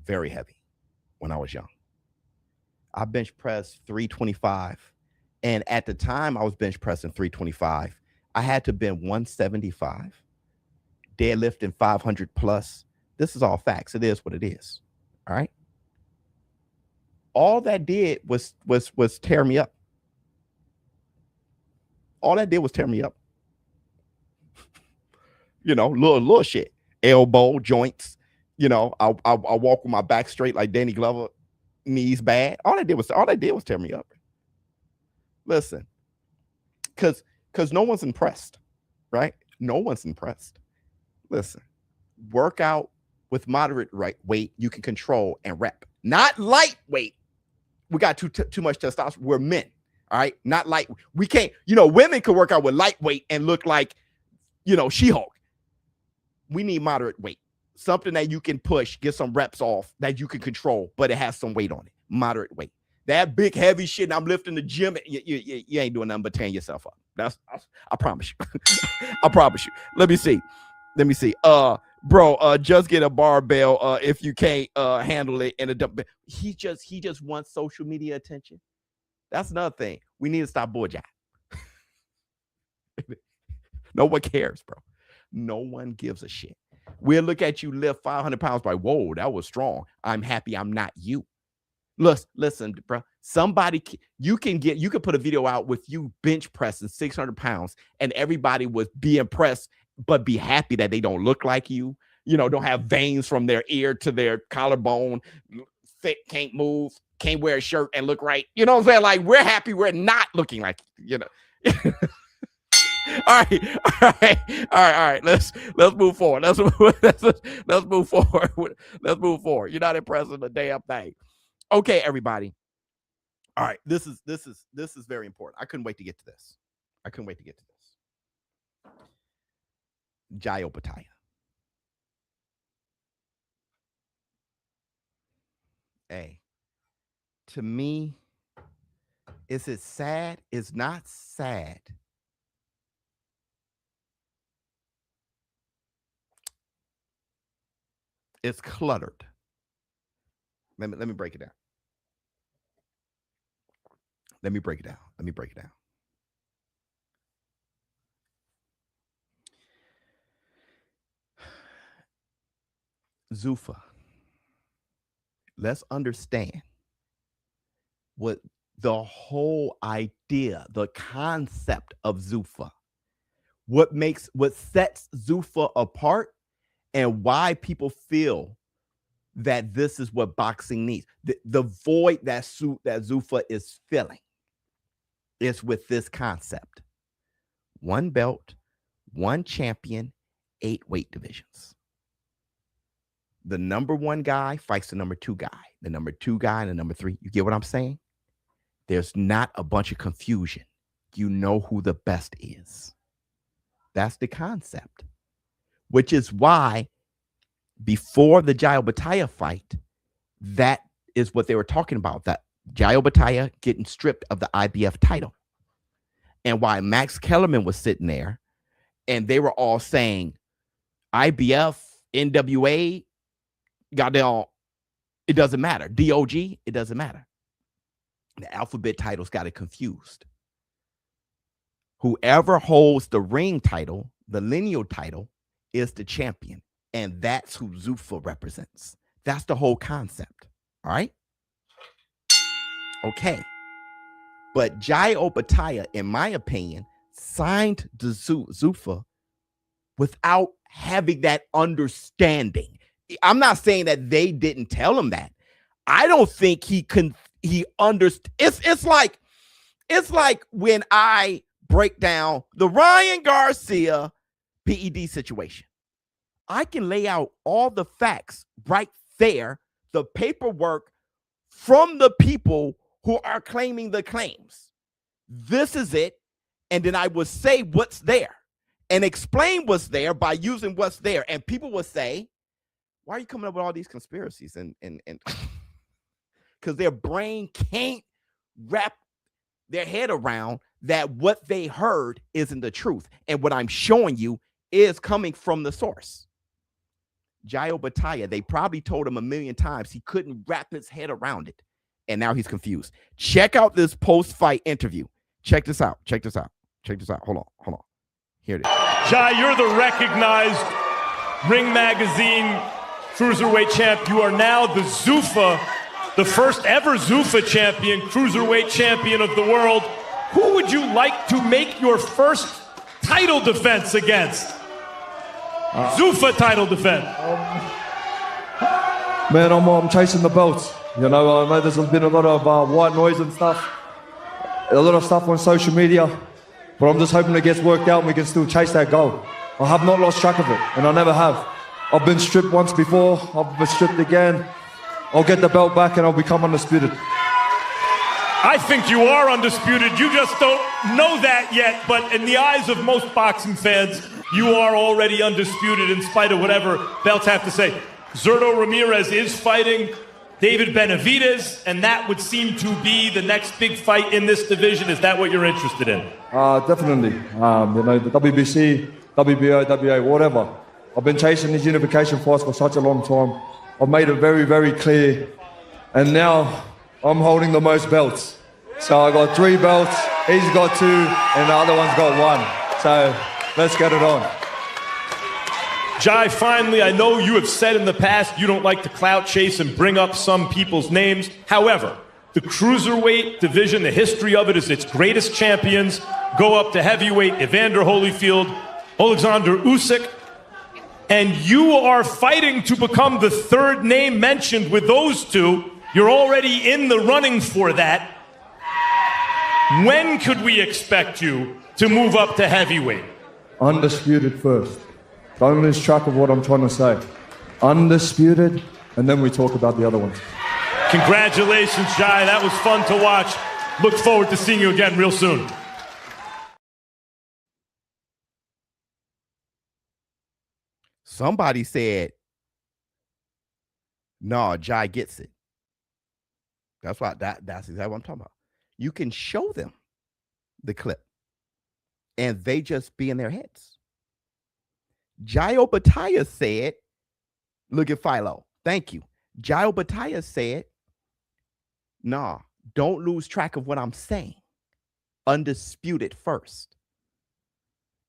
S4: very heavy when I was young. I bench pressed 325. And at the time I was bench pressing 325, I had to bend 175, deadlifting 500 plus. This is all facts. It is what it is. All right. All that did was tear me up. All that did was tear me up. You know, little shit. Elbow, joints. You know, I walk with my back straight like Danny Glover, knees bad. All I did was tear me up. Listen, because no one's impressed, right? No one's impressed. Listen, work out with moderate weight you can control and rep, not lightweight. We got too much testosterone. We're men. All right, not light. We can't, women could work out with lightweight and look like, She-Hulk. We need moderate weight, something that you can push, get some reps off, that you can control, but it has some weight on it. Moderate weight. That big heavy shit, and I'm lifting the gym. You ain't doing nothing but tearing yourself up. I promise you. I promise you. Let me see. Bro, just get a barbell if you can't handle it in a dump. He just wants social media attention. That's another thing. We need to stop boy jack. No one cares, bro. No one gives a shit. We'll look at you lift 500 pounds by, whoa, that was strong. I'm happy I'm not you. Listen, bro. You can put a video out with you bench pressing 600 pounds and everybody would be impressed, but be happy that they don't look like you. Don't have veins from their ear to their collarbone, fit, can't move, can't wear a shirt and look right. You know what I'm saying? Like, we're happy we're not looking like, All right. Let's move forward. Let's move forward. Let's move forward. You're not impressing the damn thing. Okay, everybody. All right. This is very important. I couldn't wait to get to this. Jai Opetaia. Hey, to me, is it sad? It's not sad. It's cluttered. Let me break it down. Let me break it down. Zufa. Let's understand what the whole idea, the concept of Zufa, what sets Zufa apart and why people feel that this is what boxing needs. The void that Zufa is filling is with this concept. 1 belt, 1 champion, 8 weight divisions. The number 1 guy fights the number 2 guy, the number 2 guy and the number 3. You get what I'm saying? There's not a bunch of confusion. You know who the best is. That's the concept, which is why before the Jai Opetaia fight, that is what they were talking about, that Jai Opetaia getting stripped of the IBF title. And why Max Kellerman was sitting there and they were all saying IBF, NWA, goddamn, it doesn't matter. DOG, it doesn't matter. The alphabet titles got it confused. Whoever holds the ring title, the lineal title, is the champion. And that's who Zufa represents. That's the whole concept. All right? Okay. But Jai Opetaia, in my opinion, signed the Zufa without having that understanding. I'm not saying that they didn't tell him that. I don't think he understood. It's like when I break down the Ryan Garcia PED situation. I can lay out all the facts right there, the paperwork from the people who are claiming the claims. This is it. And then I would say what's there and explain what's there by using what's there. And people will say, why are you coming up with all these conspiracies? And because their brain can't wrap their head around that what they heard isn't the truth. And what I'm showing you is coming from the source. Jai Opetaia, they probably told him a million times he couldn't wrap his head around it. And now he's confused. Check out this post-fight interview. Check this out. Hold on. Here it is.
S8: Jai, you're the recognized Ring Magazine Cruiserweight champ. You are now the Zufa, the first ever Zufa champion, Cruiserweight champion of the world. Who would you like to make your first title defense against? Zufa title defense.
S10: Man, I'm chasing the belts. You know, I know there's been a lot of white noise and stuff, a lot of stuff on social media, but I'm just hoping it gets worked out and we can still chase that goal. I have not lost track of it, and I never have. I've been stripped once before, I've been stripped again. I'll get the belt back and I'll become undisputed.
S8: I think you are undisputed. You just don't know that yet. But in the eyes of most boxing fans, you are already undisputed in spite of whatever belts have to say. Zurdo Ramirez is fighting David Benavidez, and that would seem to be the next big fight in this division. Is that what you're interested in?
S10: Definitely. The WBC, WBO, WA, whatever. I've been chasing these unification fights for such a long time. I've made it very, very clear. And now I'm holding the most belts. So I got 3 belts, he's got 2, and the other one's got 1. So let's get it on.
S8: Jai, finally, I know you have said in the past you don't like to clout chase and bring up some people's names. However, the cruiserweight division, the history of it is its greatest champions go up to heavyweight, Evander Holyfield, Alexander Usyk, and you are fighting to become the 3rd name mentioned with those 2. You're already in the running for that. When could we expect you to move up to heavyweight?
S10: Undisputed first. Don't lose track of what I'm trying to say. Undisputed, and then we talk about the other ones.
S8: Congratulations, Jai. That was fun to watch. Look forward to seeing you again real soon.
S4: Somebody said, no, Jai gets it. That's exactly what I'm talking about. You can show them the clip and they just be in their heads. Jai Opetaia said, look at Philo. Thank you. Jai Opetaia said, nah, don't lose track of what I'm saying. Undisputed first.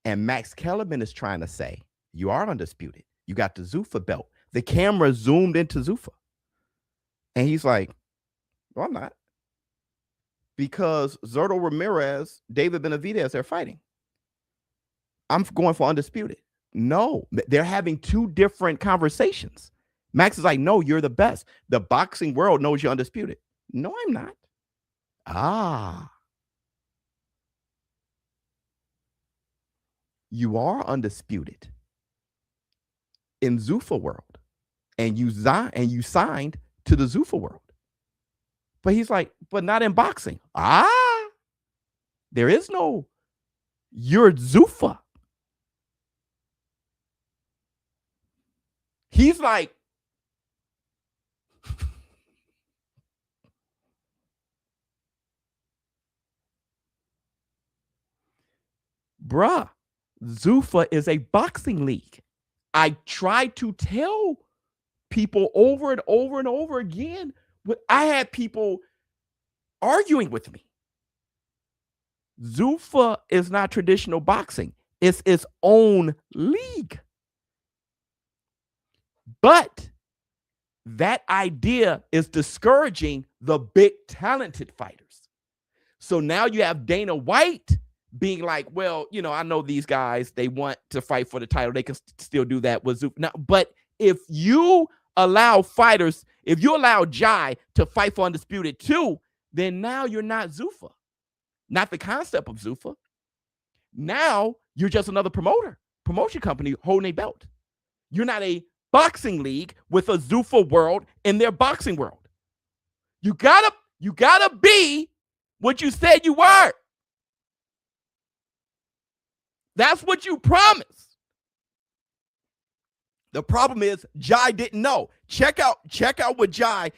S4: And Max Kellerman is trying to say, you are undisputed. You got the Zufa belt. The camera zoomed into Zufa. And he's like, no, I'm not. Because Zurdo Ramirez, David Benavidez, they're fighting. I'm going for undisputed. No, they're having 2 different conversations. Max is like, no, you're the best. The boxing world knows you're undisputed. No, I'm not. Ah. You are undisputed in Zufa world. And you signed to the Zufa world. But he's like, but not in boxing. Ah, there is no, you're Zufa. He's like, bruh, Zufa is a boxing league. I tried to tell people over and over and over again. I had people arguing with me. Zufa is not traditional boxing. It's its own league. But that idea is discouraging the big talented fighters. So now you have Dana White being like, well, you know, I know these guys, they want to fight for the title. They can still do that with Zufa. Now, but if you allow fighters, if you allow Jai to fight for undisputed too, then now you're not Zufa. Not the concept of Zufa. Now you're just another promotion company holding a belt. You're not a boxing league with a Zufa world in their boxing world. You gotta be what you said you were. That's what you promised. The problem is Jai didn't know. Check out what Jai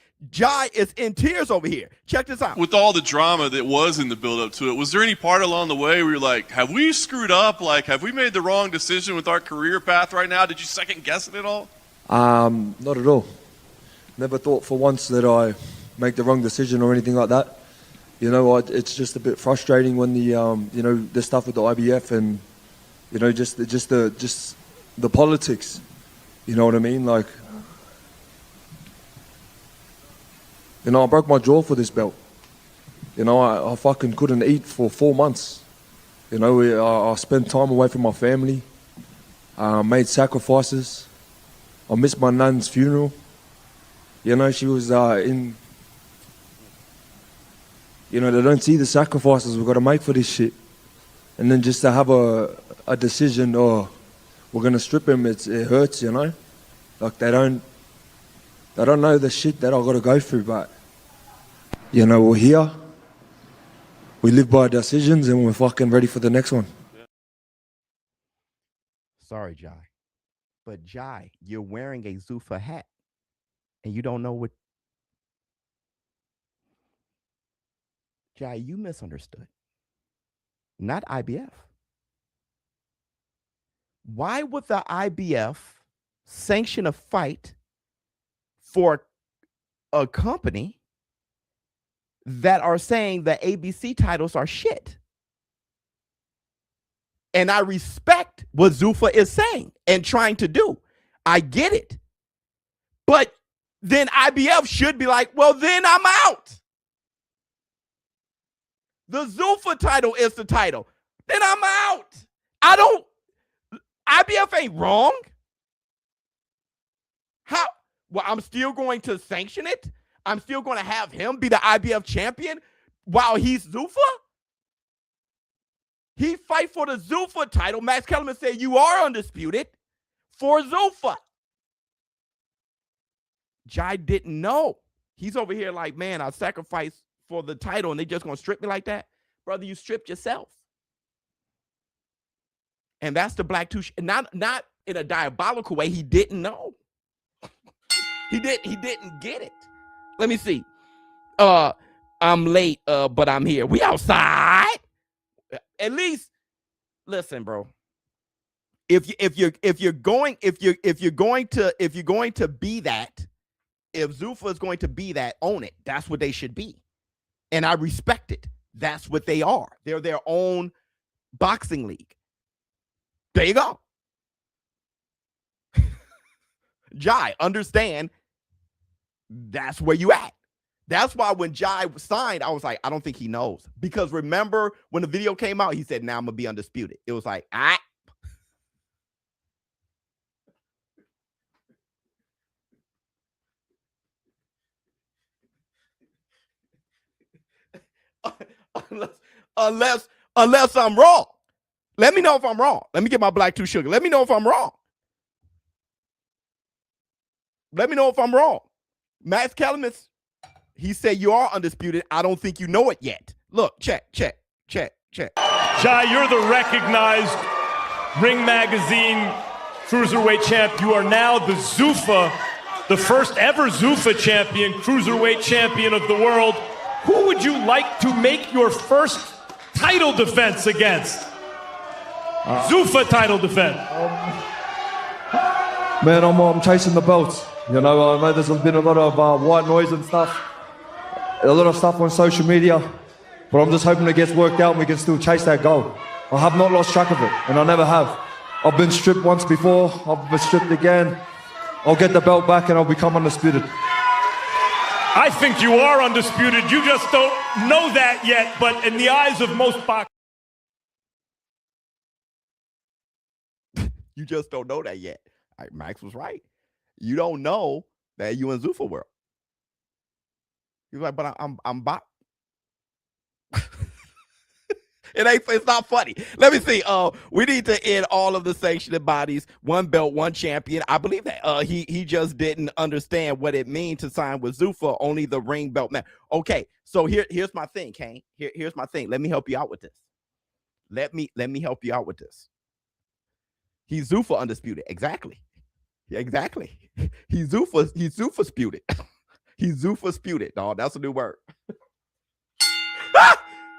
S4: is in tears over here. Check this out.
S11: With all the drama that was in the build-up to it, was there any part along the way where you're like, have we screwed up? Like, have we made the wrong decision with our career path right now? Did you second guess it at all?
S10: Not at all. Never thought for once that I make the wrong decision or anything like that. You know, it's just a bit frustrating when the you know, the stuff with the IBF and, you know, just the politics. You know what I mean? Like, you know, I broke my jaw for this belt. You know, I fucking couldn't eat for 4 months. You know, I spent time away from my family, made sacrifices. I missed my nan's funeral. You know, she was in, you know, they don't see the sacrifices we've got to make for this shit. And then just to have a decision, oh, we're going to strip him, it hurts, you know? Like, they don't know the shit that I've got to go through, but, you know, we're here. we live by our decisions and we're fucking ready for the next one.
S4: Sorry, Jai. But Jai, you're wearing a Zufa hat and you don't know what. Jai, you misunderstood. Not IBF. Why would the IBF sanction a fight for a company that are saying the ABC titles are shit? And I respect what Zufa is saying and trying to do. I get it. But then IBF should be like, well, then I'm out. The Zufa title is the title. Then I'm out. IBF ain't wrong. How? Well, I'm still going to sanction it. I'm still going to have him be the IBF champion while he's Zufa. He fight for the Zufa title. Max Kellerman said you are undisputed for Zufa. Jai didn't know. He's over here like, man, I sacrificed for the title and they just going to strip me like that? Brother, you stripped yourself. And that's the black touche. Not in a diabolical way. He didn't know. He didn't get it. Let me see. I'm late, but I'm here. We outside. At least, listen, bro. If you're going to be that, if Zufa is going to be that, own it. That's what they should be. And I respect it. That's what they are. They're their own boxing league. There you go. Jai, understand that's where you at. That's why when Jai signed, I was like, I don't think he knows. Because remember when the video came out, he said, now I'm going to be undisputed. It was like, unless I'm wrong. Let me know if I'm wrong. Let me get my black two sugar. Let me know if I'm wrong. Let me know if I'm wrong. Max Kellerman, he said you are undisputed. I don't think you know it yet. Look, check.
S8: Jai, you're the recognized Ring Magazine Cruiserweight champ. You are now the Zufa, the first ever Zufa champion, Cruiserweight champion of the world. Who would you like to make your first title defense against? Zufa title defense.
S10: Man, I'm chasing the belts. You know, I know there's been a lot of white noise and stuff, a lot of stuff on social media, but I'm just hoping it gets worked out and we can still chase that goal. I have not lost track of it, and I never have. I've been stripped once before, I've been stripped again. I'll get the belt back and I'll become undisputed.
S8: I think you are undisputed. You just don't know that yet, but in the eyes of most boxers.
S4: You just don't know that yet. Max was right. You don't know that you in Zufa world. He's like, but I'm bot. It's not funny. Let me see. We need to end all of the sanctioned bodies. One belt, one champion. I believe that he just didn't understand what it means to sign with Zufa. Only the ring belt man. Okay, so here's my thing, Kane. Here's my thing. Let me help you out with this. Let me help you out with this. He's Zufa undisputed. Exactly. He's Zufa sputed. He's Zufa sputed, dog. That's a new word.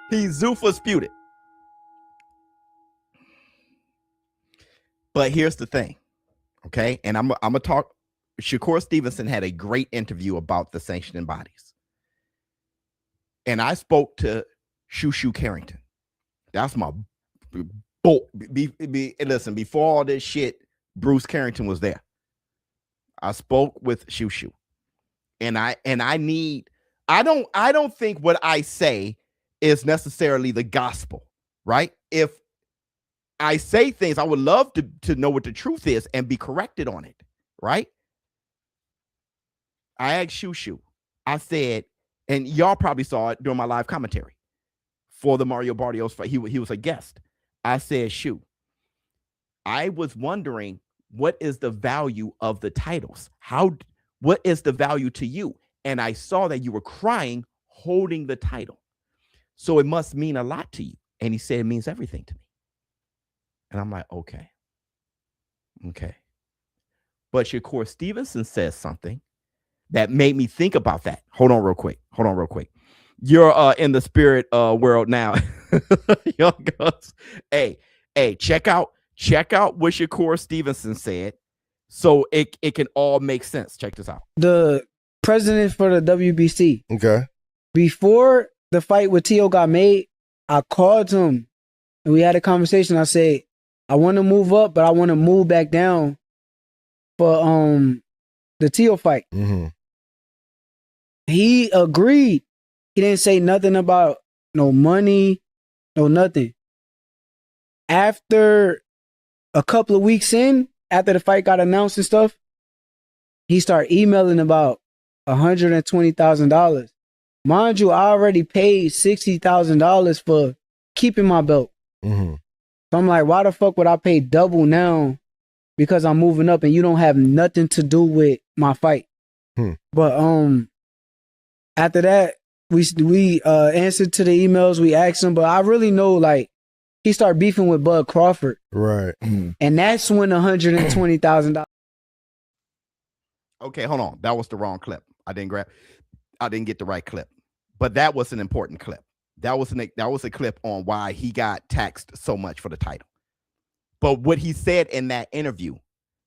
S4: He's Zufa sputed. But here's the thing, okay? And I'm gonna talk. Shakur Stevenson had a great interview about the sanctioning bodies. And I spoke to Shushu Carrington. That's my boy. Listen, before all this shit, Bruce Carrington was there. I spoke with Shushu. And I don't think what I say is necessarily the gospel, right? If I say things, I would love to know what the truth is and be corrected on it, right? I asked Shushu. I said, and y'all probably saw it during my live commentary for the Mario Barrios fight. He was a guest. I said, Shu, I was wondering, what is the value of the titles? What is the value to you? And I saw that you were crying holding the title. So it must mean a lot to you. And he said it means everything to me. And I'm like, okay. But Shakur Stevenson says something that made me think about that. Hold on real quick. You're in the spirit world now. Young Guns. Hey, check out what Shakur Stevenson said so it can all make sense. Check this out.
S7: The president for the WBC.
S12: Okay.
S7: Before the fight with Tio got made, I called him and we had a conversation. I said, I want to move up, but I want to move back down for the Tio fight.
S12: Mm-hmm.
S7: He agreed. He didn't say nothing about no money, no nothing. After a couple of weeks in, after the fight got announced and stuff, he started emailing about $120,000. Mind you, I already paid $60,000 for keeping my belt.
S12: Mm-hmm.
S7: So I'm like, why the fuck would I pay double now because I'm moving up and you don't have nothing to do with my fight? But after that, we answered to the emails, we asked him, but I really know like he started beefing with Bud Crawford.
S12: Right.
S7: And that's when $120,000.
S4: Okay, hold on. That was the wrong clip. I didn't get the right clip. But that was an important clip. That was a clip on why he got taxed so much for the title. But what he said in that interview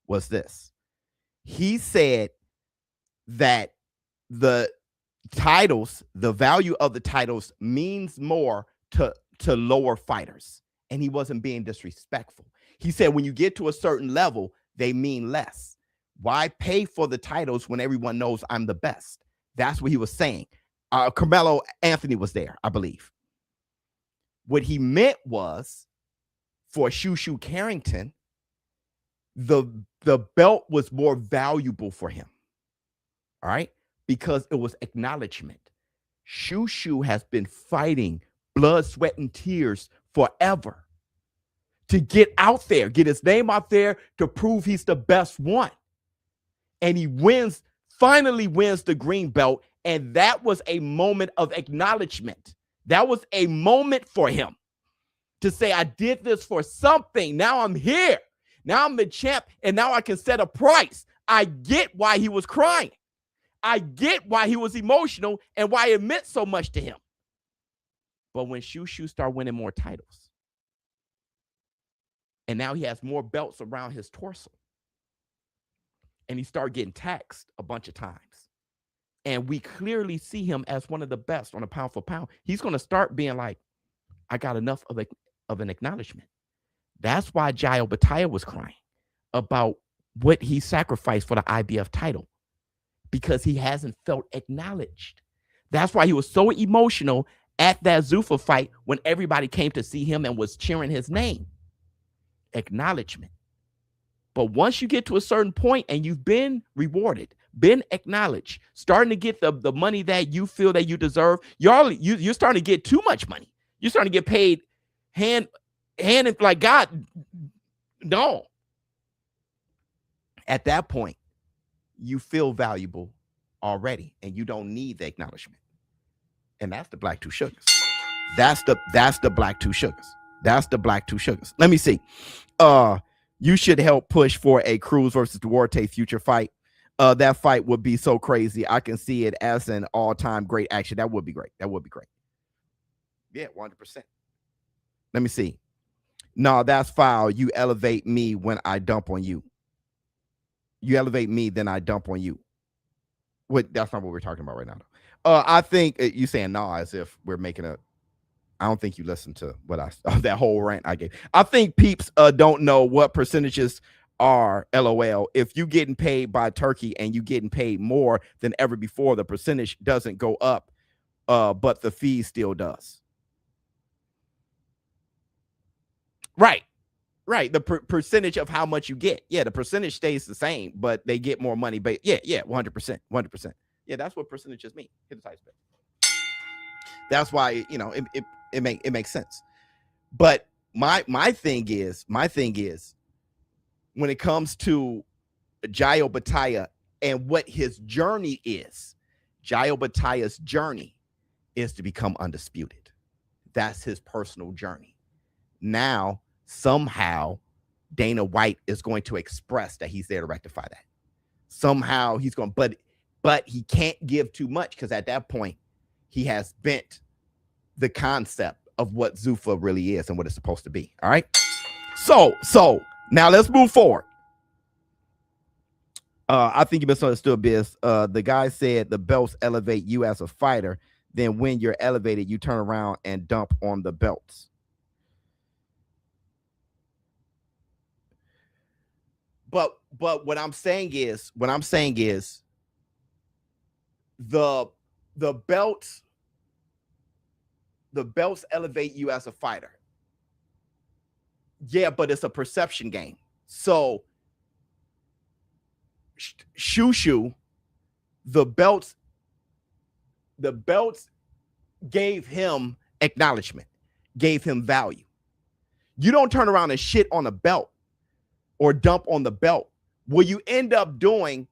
S4: was this. He said that the titles, the value of the titles means more to lower fighters. And he wasn't being disrespectful. He said when you get to a certain level, they mean less. Why pay for the titles when everyone knows I'm the best? That's what he was saying. Carmelo Anthony was there, I believe. What he meant was for Shoo Carrington, the belt was more valuable for him. All right? Because it was acknowledgement. Shoo has been fighting blood, sweat, and tears forever to get out there, get his name out there to prove he's the best one. And he finally wins the green belt. And that was a moment of acknowledgement. That was a moment for him to say, I did this for something. Now I'm here. Now I'm the champ. And now I can set a price. I get why he was crying. I get why he was emotional and why it meant so much to him. But when Shoo started winning more titles, and now he has more belts around his torso, and he started getting taxed a bunch of times, and we clearly see him as one of the best on a pound for pound, he's going to start being like, I got enough of an acknowledgement. That's why Opetaia was crying about what he sacrificed for the IBF title, because he hasn't felt acknowledged. That's why he was so emotional at that Zufa fight when everybody came to see him and was cheering his name. Acknowledgement. But once you get to a certain point and you've been rewarded, been acknowledged, starting to get the money that you feel that you deserve, you're starting to get too much money. You're starting to get paid hand like God. No. At that point, you feel valuable already, and you don't need the acknowledgement. And that's the black two sugars. That's the black two sugars. That's the black two sugars. Let me see. You should help push for a Cruz versus Duarte future fight. That fight would be so crazy. I can see it as an all-time great action. That would be great. That would be great. Yeah, 100%. Let me see. No, that's foul. You elevate me when I dump on you. You elevate me, then I dump on you. What? That's not what we're talking about right now. I think you saying no as if we're making a. I don't think you listened to what that whole rant I gave. I think peeps don't know what percentages are. LOL. If you getting paid by Turkey and you getting paid more than ever before, the percentage doesn't go up, but the fee still does. Right. The percentage of how much you get. Yeah, the percentage stays the same, but they get more money. But yeah, 100%. Yeah, that's what percentages mean. Hit the type spec. That's why, it makes sense. But my thing is when it comes to Opetaia and what his journey is, Opetaia's journey is to become undisputed. That's his personal journey. Now, somehow, Dana White is going to express that he's there to rectify that. Somehow he's going, but he can't give too much, because at that point, he has bent the concept of what Zufa really is and what it's supposed to be. All right. So now let's move forward. I think you misunderstood, Biz. The guy said the belts elevate you as a fighter. Then when you're elevated, you turn around and dump on the belts. But what I'm saying is the belts elevate you as a fighter. Yeah, but it's a perception game. So Shushu, the belts gave him acknowledgement, gave him value. You don't turn around and shit on a belt or dump on the belt. What you end up doing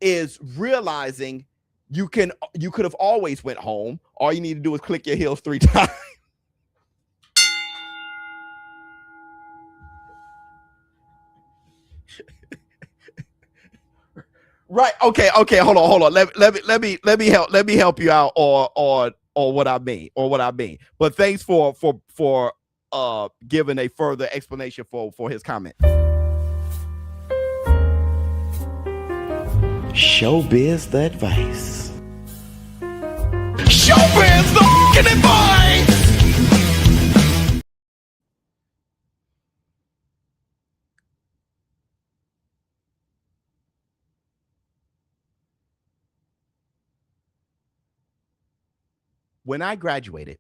S4: is realizing you could have always went home. All you need to do is click your heels 3 times. Right. Okay. Hold on. Let me help you out or what I mean. But thanks for giving a further explanation for his comment.
S1: Showbiz the advice.
S4: Showbiz the fucking advice. When I graduated,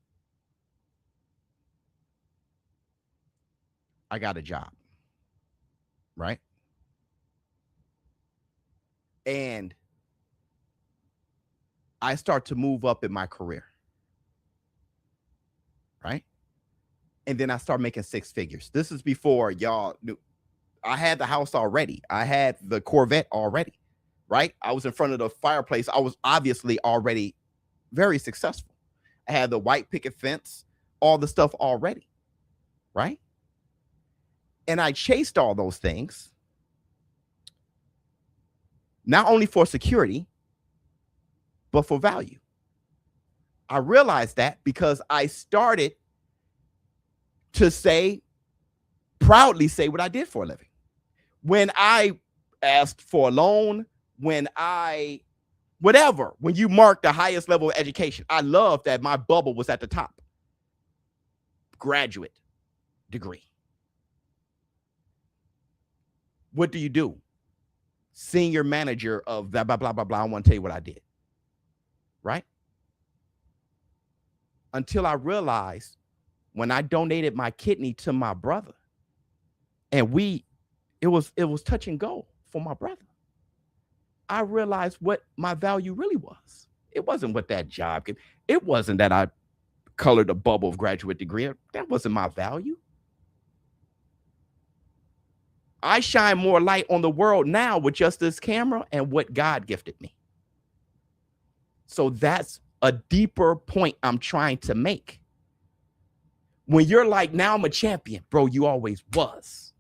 S4: I got a job, right? And I start to move up in my career, right? And then I start making 6 figures. This is before y'all knew. I had the house already. I had the Corvette already, right? I was in front of the fireplace. I was obviously already very successful. I had the white picket fence, all the stuff already, right? And I chased all those things, not only for security, but for value. I realized that because I started to proudly say what I did for a living. When I asked for a loan, when you mark the highest level of education, I love that my bubble was at the top. Graduate degree. What do you do? Senior manager of blah, blah, blah, blah, blah. I want to tell you what I did. Right? Until I realized when I donated my kidney to my brother, and it was touch and go for my brother. I realized what my value really was. It wasn't what that job gave. It wasn't that I colored a bubble of graduate degree. That wasn't my value. I shine more light on the world now with just this camera and what God gifted me. So that's a deeper point I'm trying to make. When you're like, now I'm a champion, bro, you always was.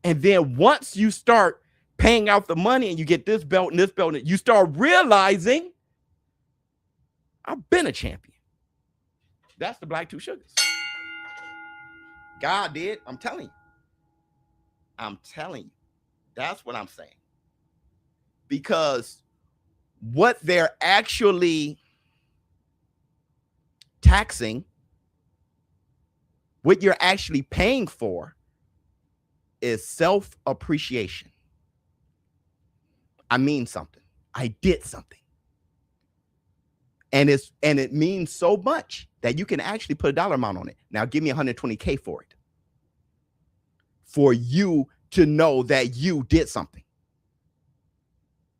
S4: And then once you start paying out the money and you get this belt and this belt, and you start realizing I've been a champion. That's the Black Two Sugars. God did. I'm telling you. That's what I'm saying. Because what they're actually taxing, what you're actually paying for, is self-appreciation. I mean something. I did something. And it means so much that you can actually put a dollar amount on it. Now give me $120K for it. For you to know that you did something.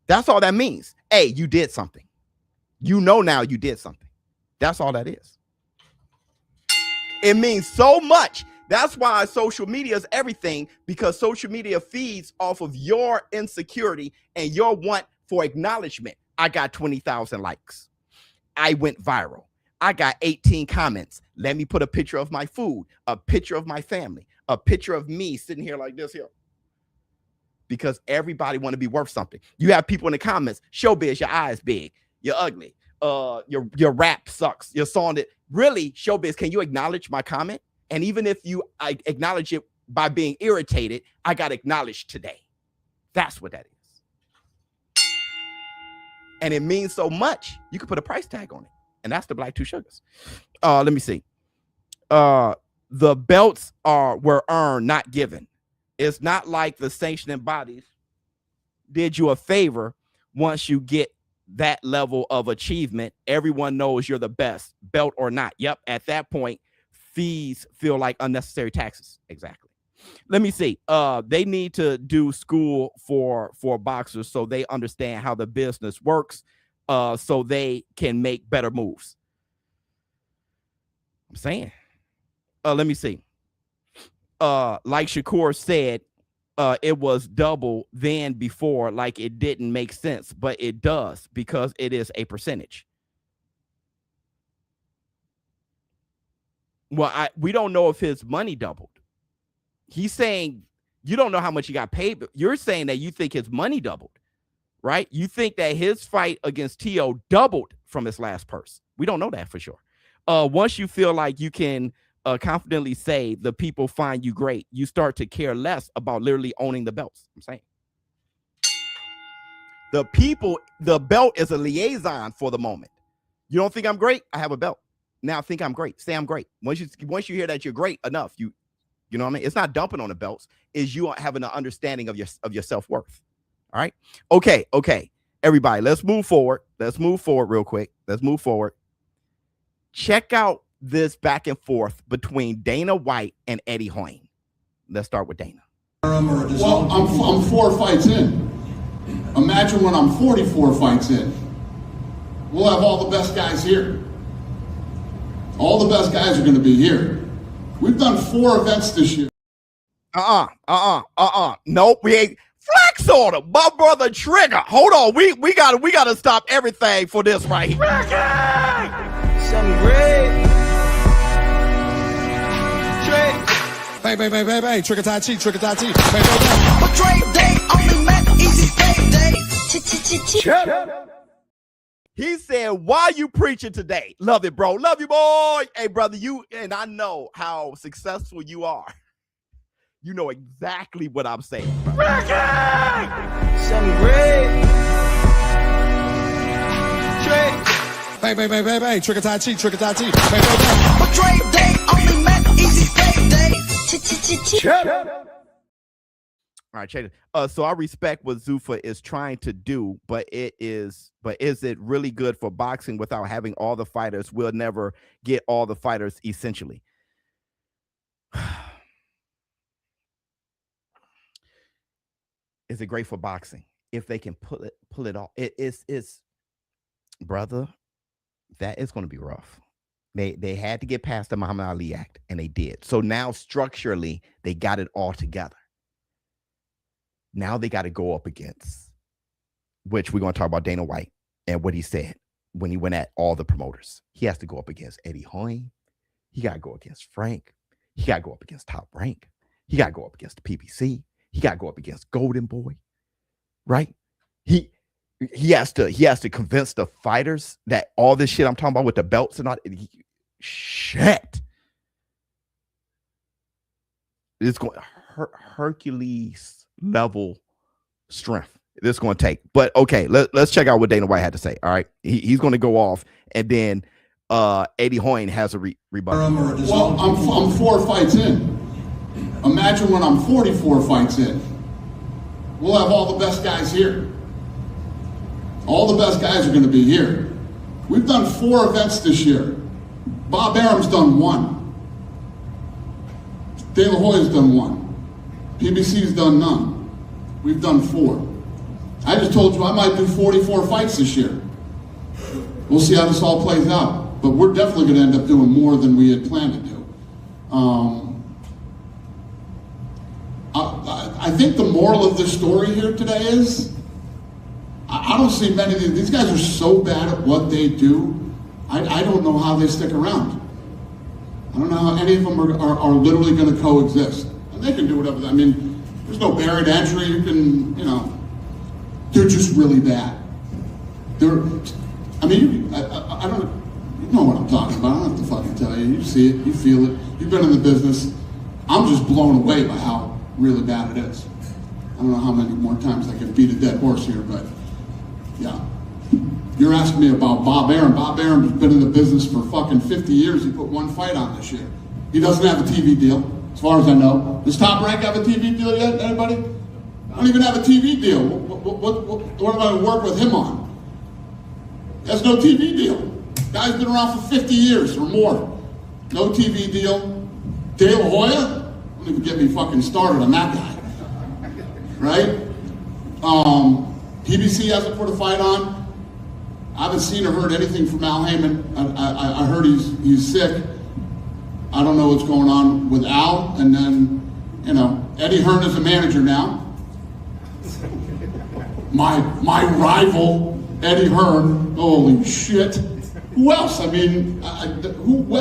S4: That's all that means. Hey, you did something. You know now you did something. That's all that is. It means so much. That's why social media is everything, because social media feeds off of your insecurity and your want for acknowledgement. I got 20,000 likes. I went viral. I got 18 comments. Let me put a picture of my food, a picture of my family, a picture of me sitting here like this here. Because everybody want to be worth something. You have people in the comments, Showbiz, your eyes big, you're ugly, your rap sucks, your song that really, Showbiz, can you acknowledge my comment? And even if I acknowledge it by being irritated, I got acknowledged today. That's what that is. And it means so much, you can put a price tag on it. And that's the Black Two Sugars. Let me see. The belts were earned, not given. It's not like the sanctioning bodies did you a favor. Once you get that level of achievement, everyone knows you're the best, belt or not. Yep, at that point, fees feel like unnecessary taxes. Exactly. Let me see. They need to do school for boxers so they understand how the business works, so they can make better moves. I'm saying. Let me see. Like Shakur said, it was double than before, like it didn't make sense, but it does because it is a percentage. Well, we don't know if his money doubled. He's saying you don't know how much he got paid, but you're saying that you think his money doubled, right? You think that his fight against T.O. doubled from his last purse. We don't know that for sure. Once you feel like you can confidently say the people find you great, you start to care less about literally owning the belts. I'm saying the belt is a liaison for the moment. You don't think I'm great? I have a belt. Now think I'm great. Say I'm great. Once you hear that you're great enough, you know what I mean? It's not dumping on the belts. Is you having an understanding of your self-worth. All right. Okay. Everybody, let's move forward. Let's move forward real quick. Let's move forward. Check out this back and forth between Dana White and Eddy Hoyne. Let's start with Dana.
S12: Well, I'm 4 fights in. Imagine when I'm 44 fights in. We'll have all the best guys here. All the best guys are going to be here. We've done 4 events this year.
S4: Nope, we ain't. Flex on him, my brother Trigger. Hold on, we gotta stop everything for this right here.
S7: Something great.
S12: Bang, trigger tai chi.
S2: But trade day, only met easy pay day.
S4: He said, why you preaching today? Love it, bro. Love you, boy. Hey, brother, you and I know how successful you are. You know exactly what I'm saying.
S7: Something great.
S12: Bang, trigger tai chi.
S2: But trade day, only met easy pay day.
S4: All right, check it. So I respect what Zufa is trying to do, but is it really good for boxing without having all the fighters? We'll never get all the fighters essentially. Is it great for boxing if they can pull it off? It's brother, that is going to be rough. They had to get past the Muhammad Ali Act, and they did. So now structurally, they got it all together. Now they got to go up against, which we're going to talk about Dana White and what he said when he went at all the promoters. He has to go up against Eddy Hoyne. He got to go against Frank. He got to go up against Top Rank. He got to go up against the PBC. He got to go up against Golden Boy, right? He has to convince the fighters that all this shit I'm talking about with the belts and all shit. It's going Hercules level strength. This is going to take. But okay, let's check out what Dana White had to say. All right, he's going to go off, and then Eddy Hoyne has a rebuttal.
S12: Well, I'm 4 fights in. Imagine when I'm 44 fights in. We'll have all the best guys here. All the best guys are going to be here. We've done 4 events this year. Bob Arum's done 1. De La Hoya's done 1. PBC's done none. We've done 4. I just told you I might do 44 fights this year. We'll see how this all plays out. But we're definitely going to end up doing more than we had planned to do. I think the moral of this story here today is I don't see many of these guys are so bad at what they do. I don't know how they stick around. I don't know how any of them are literally going to coexist. And they can do whatever. I mean, there's no barrier to entry. You can, you know, they're just really bad. I mean, I don't, you know what I'm talking about. I don't have to fucking tell you. You see it, you feel it. You've been in the business. I'm just blown away by how really bad it is. I don't know how many more times I can beat a dead horse here, but yeah. You're asking me about Bob Arum. Bob Arum's been in the business for fucking 50 years. He put one fight on this year. He doesn't have a TV deal, as far as I know. Does Top Rank have a TV deal yet, anybody? I don't even have a TV deal. What am I going to work with him on? He has no TV deal. Guy's been around for 50 years or more. No TV deal. De La Hoya? Don't even get me fucking started on that guy. Right? PBC hasn't put a fight on. I haven't seen or heard anything from Al Heyman. I heard he's sick. I don't know what's going on with Al. And then, you know, Eddie Hearn is a manager now. My rival, Eddie Hearn. Holy shit. Who else? I mean, who?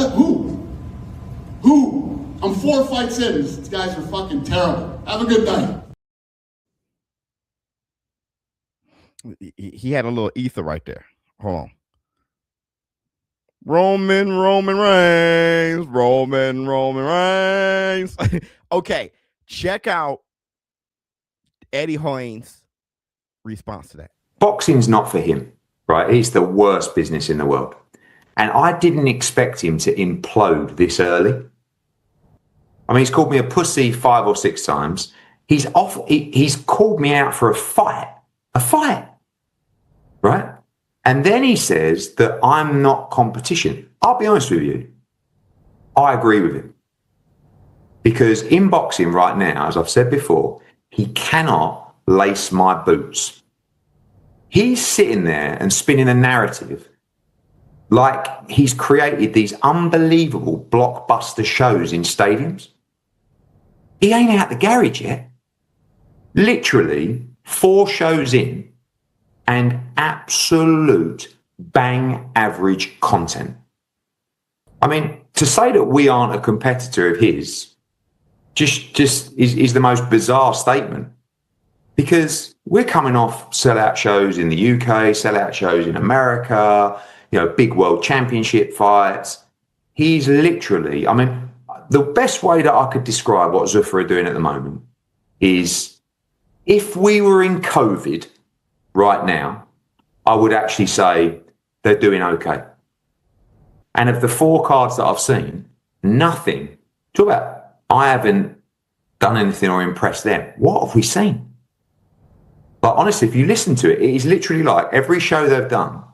S12: I'm 4 fights in. These guys are fucking terrible. Have a good night.
S4: He had a little ether right there. Hold on. Roman Reigns. Okay, check out Eddie Hearn's response to that.
S13: Boxing's not for him, right? He's the worst business in the world. And I didn't expect him to implode this early. I mean, he's called me a pussy 5 or 6 times. He's called me out for a fight, right? And then he says that I'm not competition. I'll be honest with you. I agree with him. Because in boxing right now, as I've said before, he cannot lace my boots. He's sitting there and spinning a narrative like he's created these unbelievable blockbuster shows in stadiums. He ain't out the garage yet. Literally 4 shows in and absolute bang average content. I mean, to say that we aren't a competitor of his just is the most bizarre statement, because we're coming off sellout shows in the UK, sellout shows in America, you know, big world championship fights. He's literally, I mean, the best way that I could describe what Zufa are doing at the moment is if we were in COVID right now, I would actually say they're doing okay. And of the 4 cards that I've seen, nothing. Talk about, I haven't done anything or impressed them. What have we seen? But honestly, if you listen to it, it is literally like every show they've done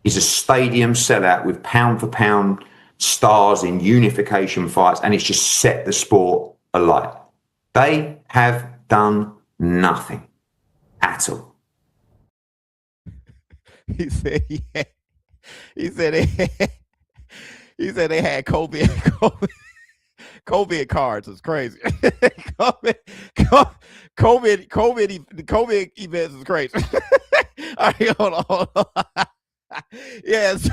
S13: is a stadium sellout with pound for pound stars in unification fights, and it's just set the sport alight. They have done nothing at all.
S4: He said they had COVID cards. It's crazy. COVID events is crazy. All right, hold on. Yes.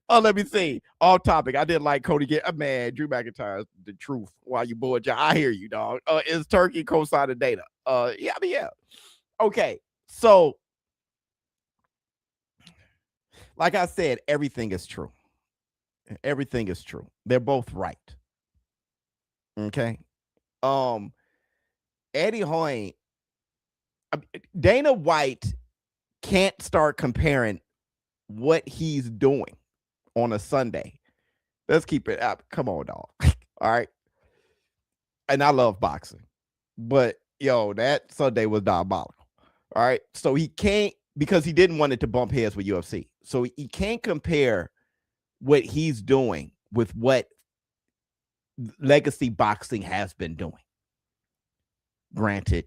S4: Oh, let me see. Off topic. I did like Cody get man. Drew McIntyre's the truth. While you bored, I hear you, dog. Is Turkey co-sided data? Yeah. Okay, so like I said, everything is true. Everything is true. They're both right. Okay. Eddie Hearn, Dana White can't start comparing what he's doing on a Sunday. Let's keep it up. Come on, dog. All right. And I love boxing, but yo, that Sunday was diabolical. All right. So he can't, because he didn't want it to bump heads with UFC. So he can't compare what he's doing with what legacy boxing has been doing. Granted,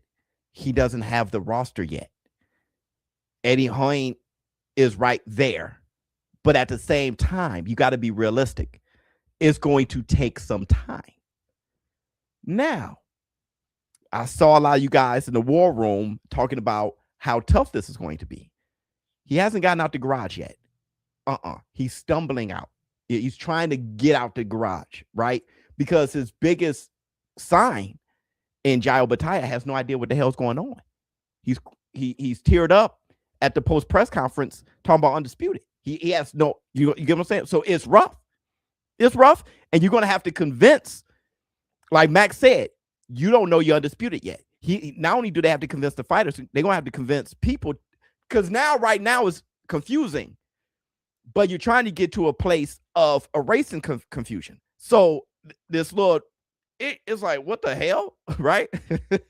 S4: he doesn't have the roster yet. Eddie Hearn is right there. But at the same time, you got to be realistic. It's going to take some time. Now, I saw a lot of you guys in the war room talking about how tough this is going to be. He hasn't gotten out the garage yet. He's stumbling out. He's trying to get out the garage, right? Because his biggest sign in Opetaia has no idea what the hell's going on. He's teared up at the post press conference talking about undisputed. He has no, you get what I'm saying? So it's rough. It's rough, and you're gonna have to convince, like Max said, you don't know you're undisputed yet. He not only do they have to convince the fighters, they're gonna have to convince people, because right now is confusing, but you're trying to get to a place of erasing confusion. So this little, it's like, what the hell, right? It's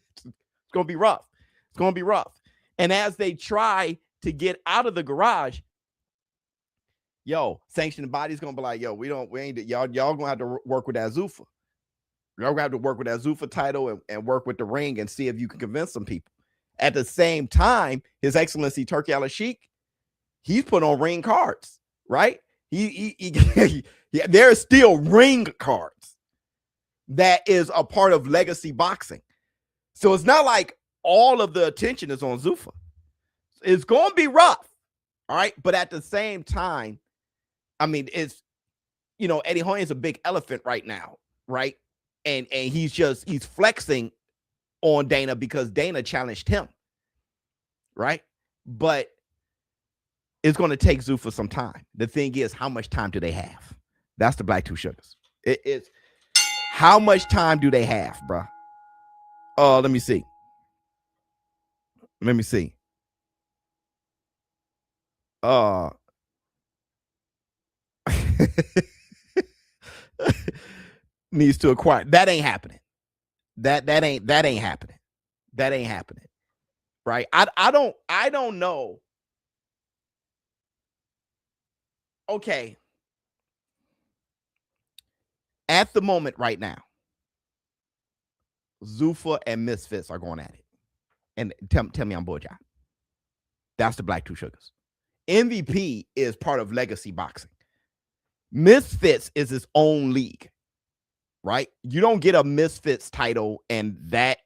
S4: gonna be rough. It's gonna be rough. And as they try to get out of the garage, sanctioning body's gonna be like, we ain't y'all gonna have to work with that Zufa. Y'all gonna have to work with that Zufa title and work with the ring and see if you can convince some people. At the same time, His Excellency Turki Al-Sheikh, he's put on ring cards, right? There are still ring cards that is a part of legacy boxing. So it's not like all of the attention is on Zufa. It's going to be rough, all right? But at the same time, I mean, it's, Eddie Hearn is a big elephant right now, right? And he's flexing on Dana because Dana challenged him, right? But it's going to take Zufa some time. The thing is, how much time do they have? That's the Black Two Sugars. It's how much time do they have, bro? Let me see. Needs to acquire. That ain't happening. That ain't happening. That ain't happening. Right? I don't know. Okay. At the moment right now, Zufa and Misfits are going at it. And tell me I'm bullshit. That's the Black Two Sugars. MVP is part of legacy boxing. Misfits is its own league, right? You don't get a Misfits title and that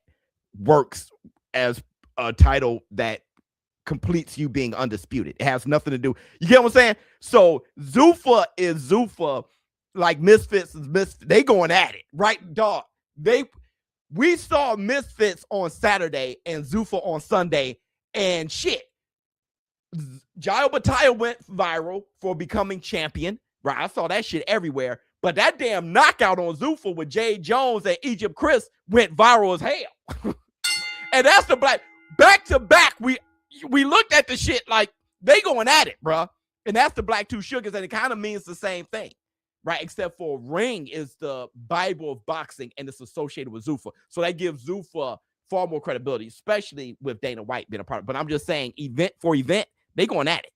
S4: works as a title that completes you being undisputed. It has nothing to do. You get what I'm saying? So Zufa is Zufa, like Misfits is Misfits. They going at it, right, dog? We saw Misfits on Saturday and Zufa on Sunday, and shit. Opetaia went viral for becoming champion, right? I saw that shit everywhere. But that damn knockout on Zufa with Jay Jones and Egypt Chris went viral as hell. And that's the Black. Back to back, we looked at the shit like they going at it, bro. And that's the Black Two Sugars, and it kind of means the same thing, right? Except for ring is the Bible of boxing, and it's associated with Zufa. So that gives Zufa far more credibility, especially with Dana White being a part of it. But I'm just saying, event for event, they going at it.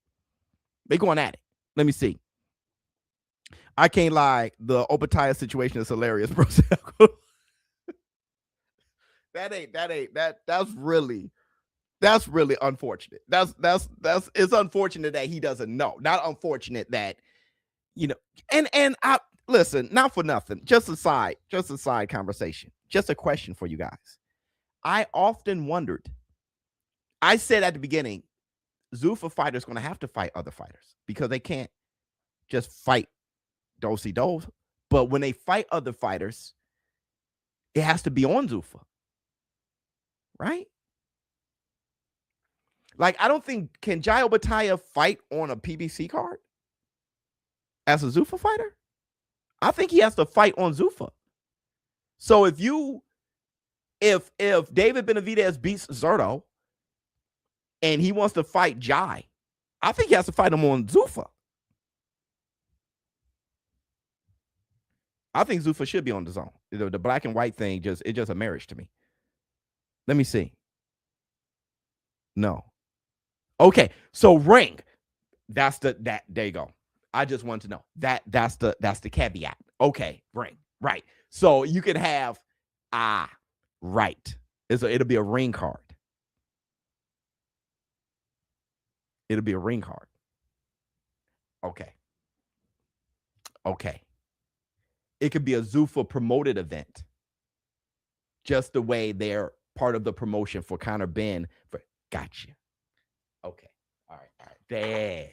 S4: They going at it. Let me see. I can't lie. The Opetaia situation is hilarious, bro. That's really unfortunate. It's unfortunate that he doesn't know. Not unfortunate that, and I listen, not for nothing. Just a side conversation. Just a question for you guys. I often wondered, I said at the beginning, Zufa fighters going to have to fight other fighters because they can't just fight do-si-do. But when they fight other fighters, it has to be on Zufa, right? Like, I don't think, can Opetaia fight on a PBC card as a Zufa fighter? I think he has to fight on Zufa. So if David Benavidez beats Zerto and he wants to fight Jai, I think he has to fight him on Zufa. I think Zufa should be on DAZN. The black and white thing it's just a marriage to me. Let me see. No. Okay, so ring. There you go. I just want to know. That's the caveat. Okay, ring. Right. So you can have right. It'll be a ring card. It'll be a ring card. Okay. It could be a Zufa promoted event. Just the way they're part of the promotion for Conor Ben. Gotcha. Okay. All right. There.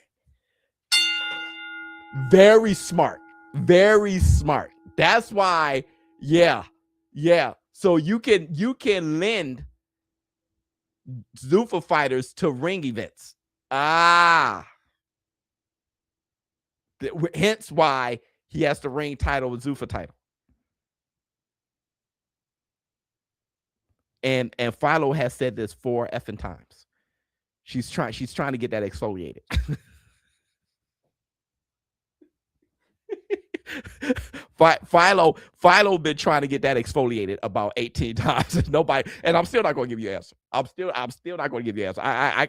S4: Very smart. Very smart. That's why, yeah. So you can lend Zufa fighters to ring events. Hence why he has the ring title with Zufa title. And Philo has said this 4 effing times. She's trying to get that exfoliated. Philo been trying to get that exfoliated about 18 times. Nobody, and I'm still not going to give you an answer. I'm still not going to give you an answer. I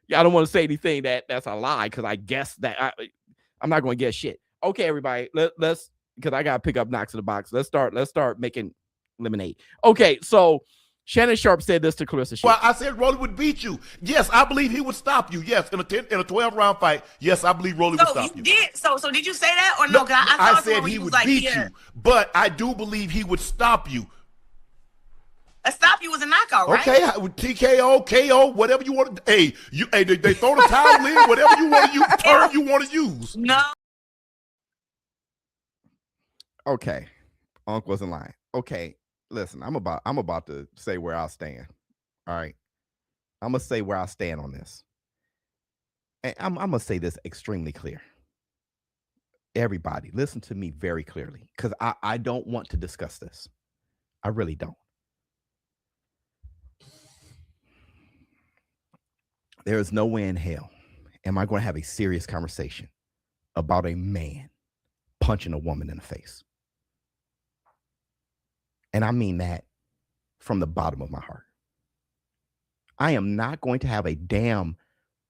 S4: don't want to say anything that's a lie because I guess that I'm not going to guess shit. Okay, everybody, let's because I got to pick up Knox in the box. Let's start making lemonade. Okay, so Shannon Sharp said this to Claressa.
S14: Well, I said Rolly would beat you. Yes, I believe he would stop you. Yes, in a 12-round fight. Yes, I believe Rolly would stop you.
S15: So did you say that or no?
S14: I said he would beat you, but I do believe he would stop you.
S15: A stop you was a knockout, right?
S14: Okay, TKO, KO, whatever you want. Hey, they throw the towel in, whatever you want to use, term you want to use.
S15: No.
S4: Okay, Unc wasn't lying. Okay. Listen, I'm about to say where I stand. All right. I'm gonna say where I stand on this. And I'm gonna say this extremely clear. Everybody, listen to me very clearly, because I don't want to discuss this. I really don't. There is no way in hell am I going to have a serious conversation about a man punching a woman in the face. And I mean that from the bottom of my heart. I am not going to have a damn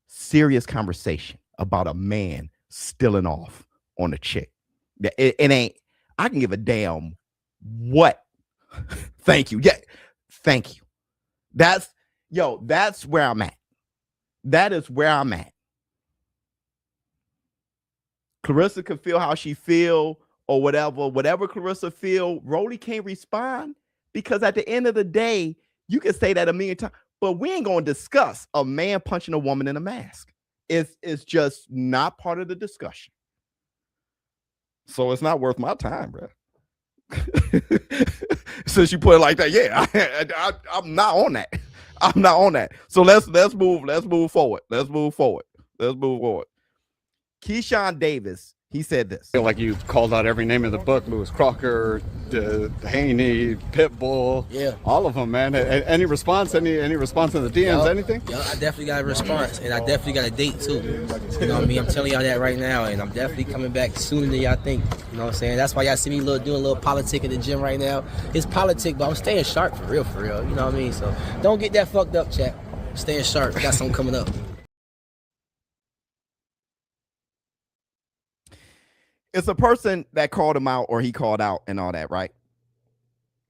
S4: serious conversation about a man stealing off on a chick. It ain't, I can give a damn what. Thank you. Yeah. Thank you. That's where I'm at. That is where I'm at. Claressa can feel how she feel. Or whatever Claressa feel, Rolly can't respond because at the end of the day, you can say that a million times, but we ain't gonna discuss a man punching a woman in a mask. It's just not part of the discussion. So it's not worth my time, bro. Since you put it like that, yeah, I'm not on that. I'm not on that. So let's move forward. Keyshawn Davis. He said this.
S16: I feel like you called out every name in the book: Lewis Crocker, Haney, Pitbull, all of them, man. Any response? Any response in the DMs? Anything?
S17: I definitely got a response, and I definitely got a date too. You know what I mean? I'm telling y'all that right now, and I'm definitely coming back sooner than y'all think. You know what I'm saying? That's why y'all see me doing a little politic in the gym right now. It's politic, but I'm staying sharp for real. You know what I mean? So don't get that fucked up, chat. I'm staying sharp. Got something coming up.
S4: It's a person that called him out or he called out and all that, right?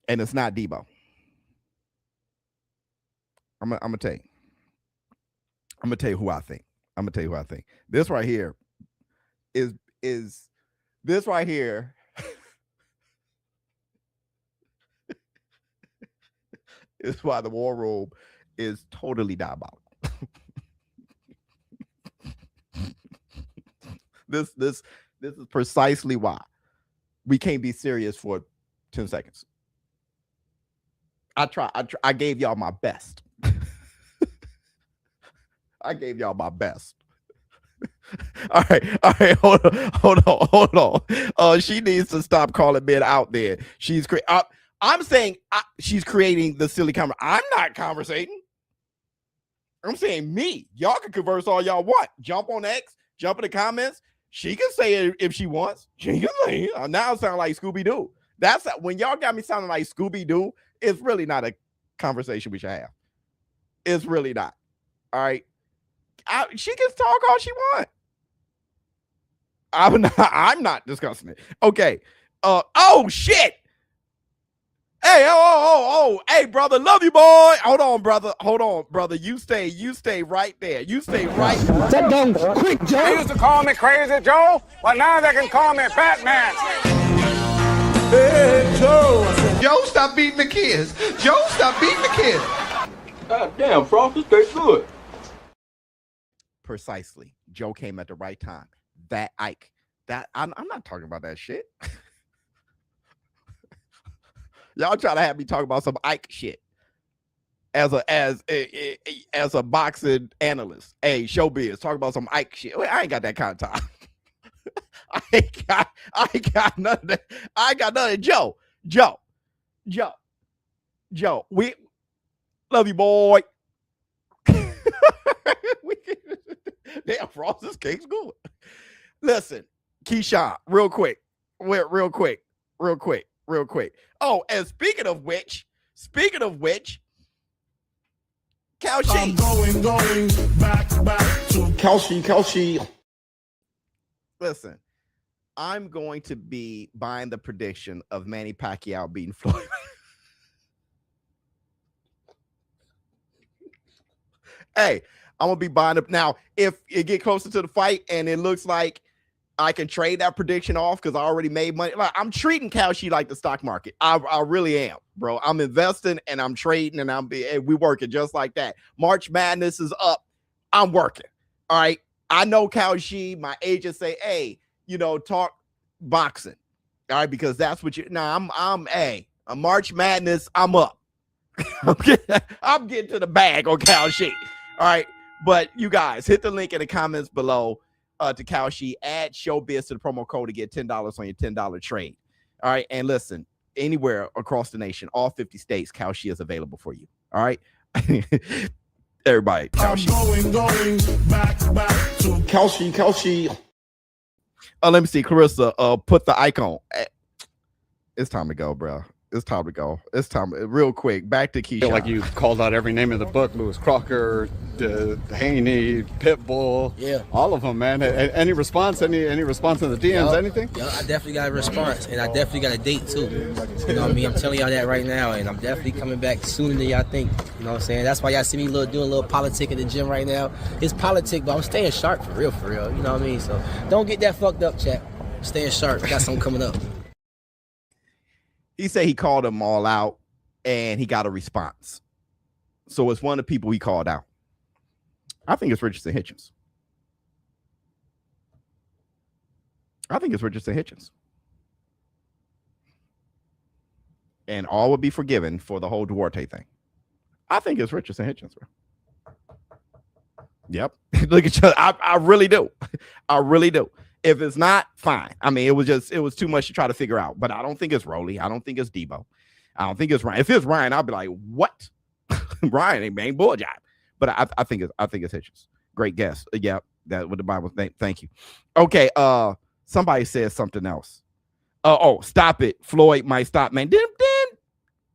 S4: And it's not Deebo. I'm gonna tell you. I'm gonna tell you who I think. This right here is this right here is why the war room is totally diabolical. This is precisely why we can't be serious for 10 seconds. I gave y'all my best. I gave y'all my best. All right, hold on. She needs to stop calling men out there. I'm saying she's creating the silly conversation. I'm not conversating. I'm saying me. Y'all can converse all y'all want. Jump on X, jump in the comments. She can say it if she wants. She can say it. Now I sound like Scooby-Doo. That's when y'all got me sounding like Scooby-Doo. It's really not a conversation we should have. It's really not. All right. She can talk all she wants. I'm not discussing it. Okay. Oh shit. Hey, hey, brother, love you, boy. Hold on, brother. You stay right there. You stay right.
S18: Sit down, quick, Joe.
S19: They used to call me Crazy Joe, but now they can call me Batman.
S18: Hey,
S19: Joe.
S18: Joe, stop beating the kids. Joe, stop beating the kids.
S19: God damn, Frost, this tastes good.
S4: Precisely. Joe came at the right time. That Ike That I'm not talking about that shit. Y'all try to have me talk about some Ike shit as a boxing analyst. Hey, Showbiz, talk about some Ike shit. I ain't got that kind of time. I ain't got none of that. I ain't got none of that. Joe, we love you, boy. Damn, Frost, this cake's good. Listen, Keyshawn, real quick. Oh, and speaking of which, Kalshi.
S14: I'm going back to Kalshi.
S4: Listen, I'm going to be buying the prediction of Manny Pacquiao beating Floyd. Hey, I'm gonna be buying up now. If it get closer to the fight and it looks like I can trade that prediction off because I already made money. Like, I'm treating Kalshi like the stock market. I really am, bro. I'm investing and I'm trading and we working just like that. March Madness is up. I'm working. All right. I know Kalshi. My agent say, hey, talk boxing. All right, because that's what you. Now I'm a March Madness. I'm up. I'm getting to the bag on Kalshi. All right, but you guys hit the link in the comments below. To Kalshi, add Showbiz to the promo code to get $10 on your $10 trade. All right. And listen, anywhere across the nation, all 50 states, Kalshi is available for you. All right. Everybody. Kalshi.
S14: I'm going back to Kalshi.
S4: Let me see. Claressa, put the icon. It's time to go, bro. It's time. Real quick. Back to Keyshawn.
S16: Feel like you called out every name in the book. Lewis Crocker, Haney, Pitbull.
S17: Yeah.
S16: All of them, man. Any response? Any response in the DMs? Anything?
S17: Yeah, I definitely got a response, and I definitely got a date too. You know what I mean? I'm telling y'all that right now, and I'm definitely coming back sooner than y'all think. You know what I'm saying? That's why y'all see me doing a little politic in the gym right now. It's politic, but I'm staying sharp for real. You know what I mean? So don't get that fucked up, chat. I'm staying sharp. I got something coming up.
S4: He said he called them all out and he got a response. So it's one of the people he called out. I think it's Richardson Hitchens. And all would be forgiven for the whole Duarte thing. I think it's Richardson Hitchens, bro. Yep. Look at you. I really do. If it's not, fine. I mean, it was too much to try to figure out. But I don't think it's Rolly. I don't think it's Deebo. I don't think it's Ryan. If it's Ryan, I'll be like, what? Ryan ain't bull jive. But I think it's Hitchens. Great guess. Yeah, that what the Bible. Thank you. Okay. Somebody said something else. Stop it. Floyd might stop, man. Then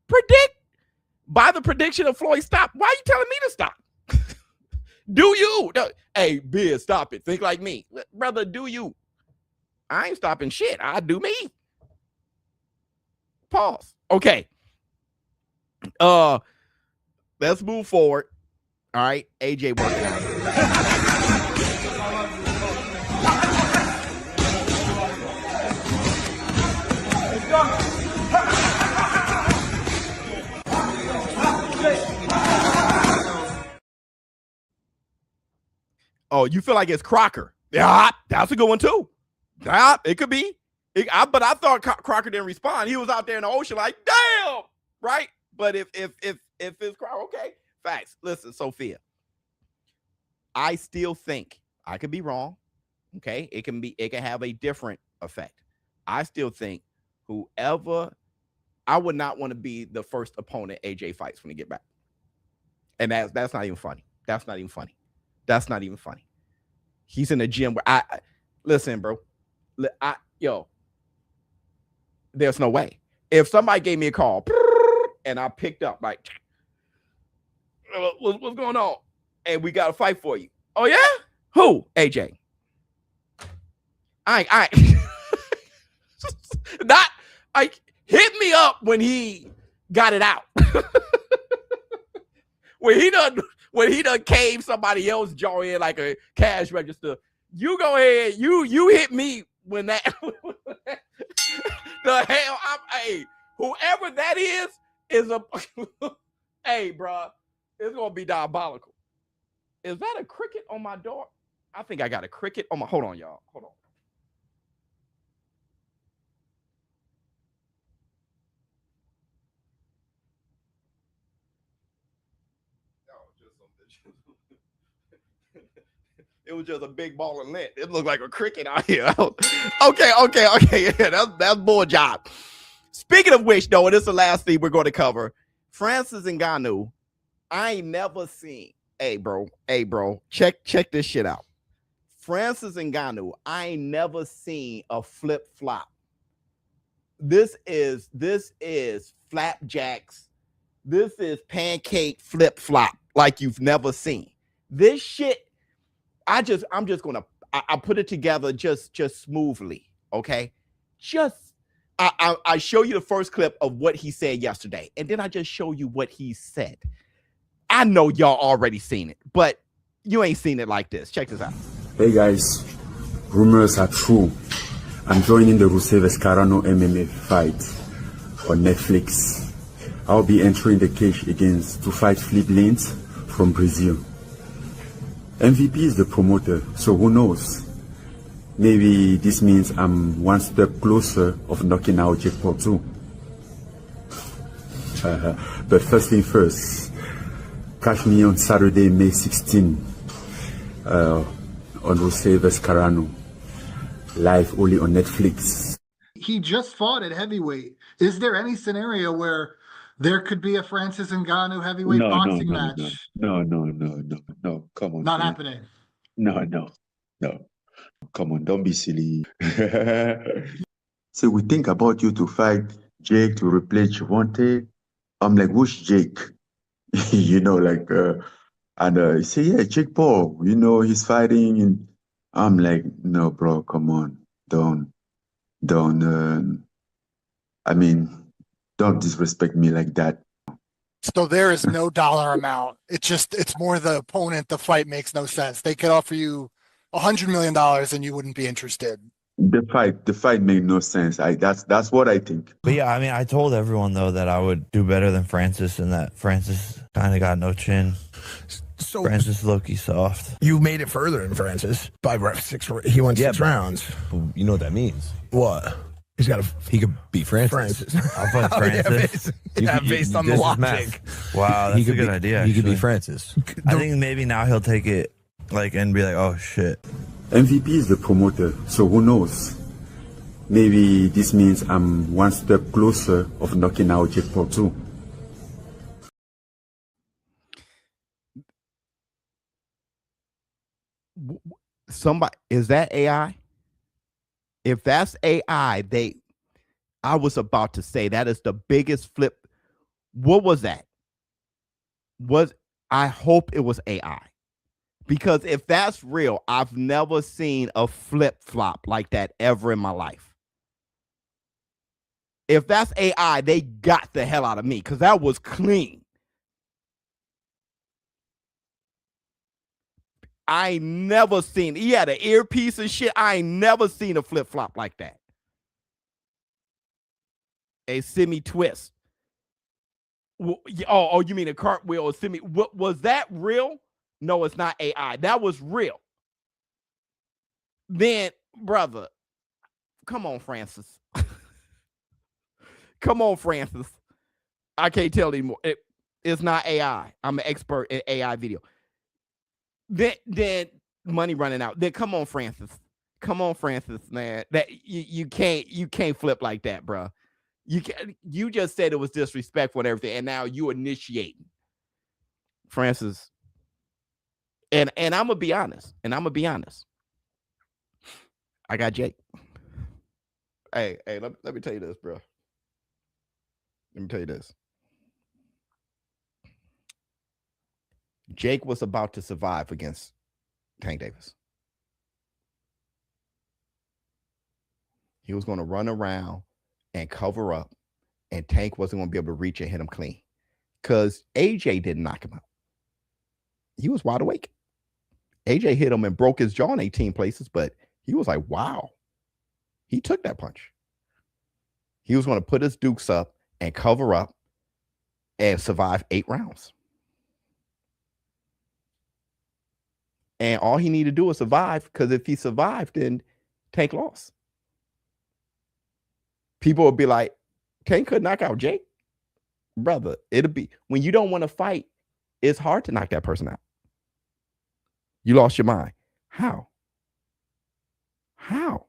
S4: predict by the prediction of Floyd stop. Why are you telling me to stop? Do you? Hey, Biz, stop it. Think like me. Brother, do you? I ain't stopping shit. I do me. Pause. Okay. Let's move forward. All right. AJ working out. Oh, you feel like it's Crocker? Yeah, that's a good one too. Yeah, it could be. But I thought Crocker didn't respond. He was out there in the ocean, like, damn, right? But if it's Crocker, okay, facts. Listen, Sophia, I still think I could be wrong. Okay, it can have a different effect. I still think whoever, I would not want to be the first opponent AJ fights when he get back, and that's not even funny. That's not even funny. He's in the gym where I listen, bro. There's no way. If somebody gave me a call and I picked up, like, what's going on? And we got a fight for you. Oh yeah? Who? AJ. I not like hit me up when he got it out. When he done caved somebody else's jaw in like a cash register, you go ahead, you hit me when that the hell hey, whoever that is a hey, bro, it's gonna be diabolical. Is that a cricket on my door? I think I got a cricket on my hold on, y'all. Hold on. It was just a big ball of lint. It looked like a cricket out here. Okay. Yeah, that's bull job. Speaking of which, though, and this is the last thing we're going to cover. Francis Ngannou, I ain't never seen. Hey, bro, check this shit out. Francis Ngannou, I ain't never seen a flip flop. This is flapjacks. This is pancake flip flop like you've never seen. This shit, I put it together just smoothly, okay? I show you the first clip of what he said yesterday, and then I just show you what he said. I know y'all already seen it, but you ain't seen it like this. Check this out.
S20: Hey guys, rumors are true. I'm joining the Rusev Escarano MMA fight on Netflix. I'll be entering the cage to fight Flip Lanes from Brazil. MVP is the promoter, so who knows? Maybe this means I'm one step closer of knocking out Jake Paul too. But first thing first, catch me on Saturday, May 16 on Rusev Escarano, live only on Netflix.
S21: He just fought at heavyweight. Is there any scenario where there could be a Francis Ngannou heavyweight boxing match?
S22: No. Come on.
S21: Not happening.
S22: No. Come on, don't be silly. So we think about you to fight Jake to replace Javante. I'm like, who's Jake? You know, like, and he say, yeah, Jake Paul. You know, he's fighting, and I'm like, no, bro, come on, don't. I mean, don't disrespect me like that.
S23: So there is no dollar amount. It's more the opponent. The fight makes no sense. They could offer you $100 million and you wouldn't be interested.
S22: The fight made no sense. That's what I think.
S24: But yeah, I mean, I told everyone though that I would do better than Francis, and that Francis kind of got no chin.
S25: So
S24: Francis low-key soft.
S25: You made it further than Francis by he went 6 rounds.
S26: You know what that means?
S25: What? He could beat Francis.
S24: I'll fight Francis.
S25: Based on the logic.
S24: Wow, that's a good idea.
S26: He could beat Francis.
S24: I think maybe now he'll take it and be like, oh shit.
S20: MVP is the promoter, so who knows? Maybe this means I'm one step closer of knocking out Jake Paul too.
S4: Somebody, is that AI? If that's AI, I was about to say that is the biggest flip. What was that? I hope it was AI. Because if that's real, I've never seen a flip-flop like that ever in my life. If that's AI, they got the hell out of me because that was clean. I ain't never seen, he had an earpiece and shit. I ain't never seen a flip-flop like that. A semi-twist. Oh, you mean a cartwheel or semi? Was that real? No, it's not AI. That was real. Then, brother, come on, Francis. Come on, Francis. I can't tell anymore. It's not AI. I'm an expert in AI video. Then money running out. Then come on, Francis. Come on, Francis, man. That you can't flip like that, bro. You just said it was disrespectful and everything, and now you initiating. Francis. And I'm gonna be honest. I got Jake. Hey, let me tell you this, bro. Let me tell you this. Jake was about to survive against Tank Davis. He was going to run around and cover up, and Tank wasn't going to be able to reach and hit him clean because AJ didn't knock him out. He was wide awake. AJ hit him and broke his jaw in 18 places, but he was like, wow. He took that punch. He was going to put his dukes up and cover up and survive 8 rounds. And all he needed to do was survive, because if he survived, then Tank lost. People would be like, Tank could knock out Jake. Brother, it'll be, when you don't want to fight, it's hard to knock that person out. You lost your mind. How? How?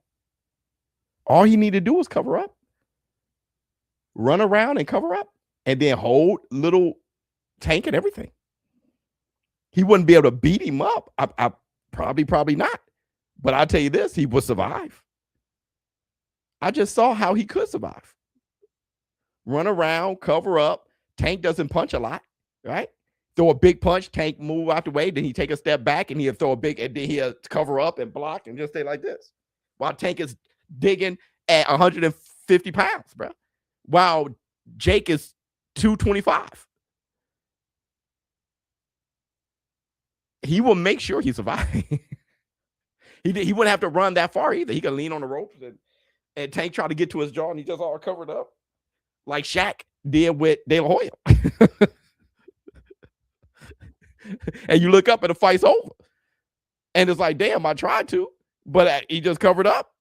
S4: All he needed to do was cover up. Run around and cover up. And then hold little Tank and everything. He wouldn't be able to beat him up. I probably not. But I'll tell you this, he would survive. I just saw how he could survive. Run around, cover up. Tank doesn't punch a lot, right? Throw a big punch, Tank move out the way, then he take a step back and he'll throw a big, and then he'll cover up and block and just stay like this. While Tank is digging at 150 pounds, bro. While Jake is 225. He will make sure he survives. He wouldn't have to run that far either. He could lean on the ropes and Tank try to get to his jaw and he just all covered up. Like Shaq did with De La Hoya. And you look up and the fight's over. And it's like, damn, I tried to, but he just covered up.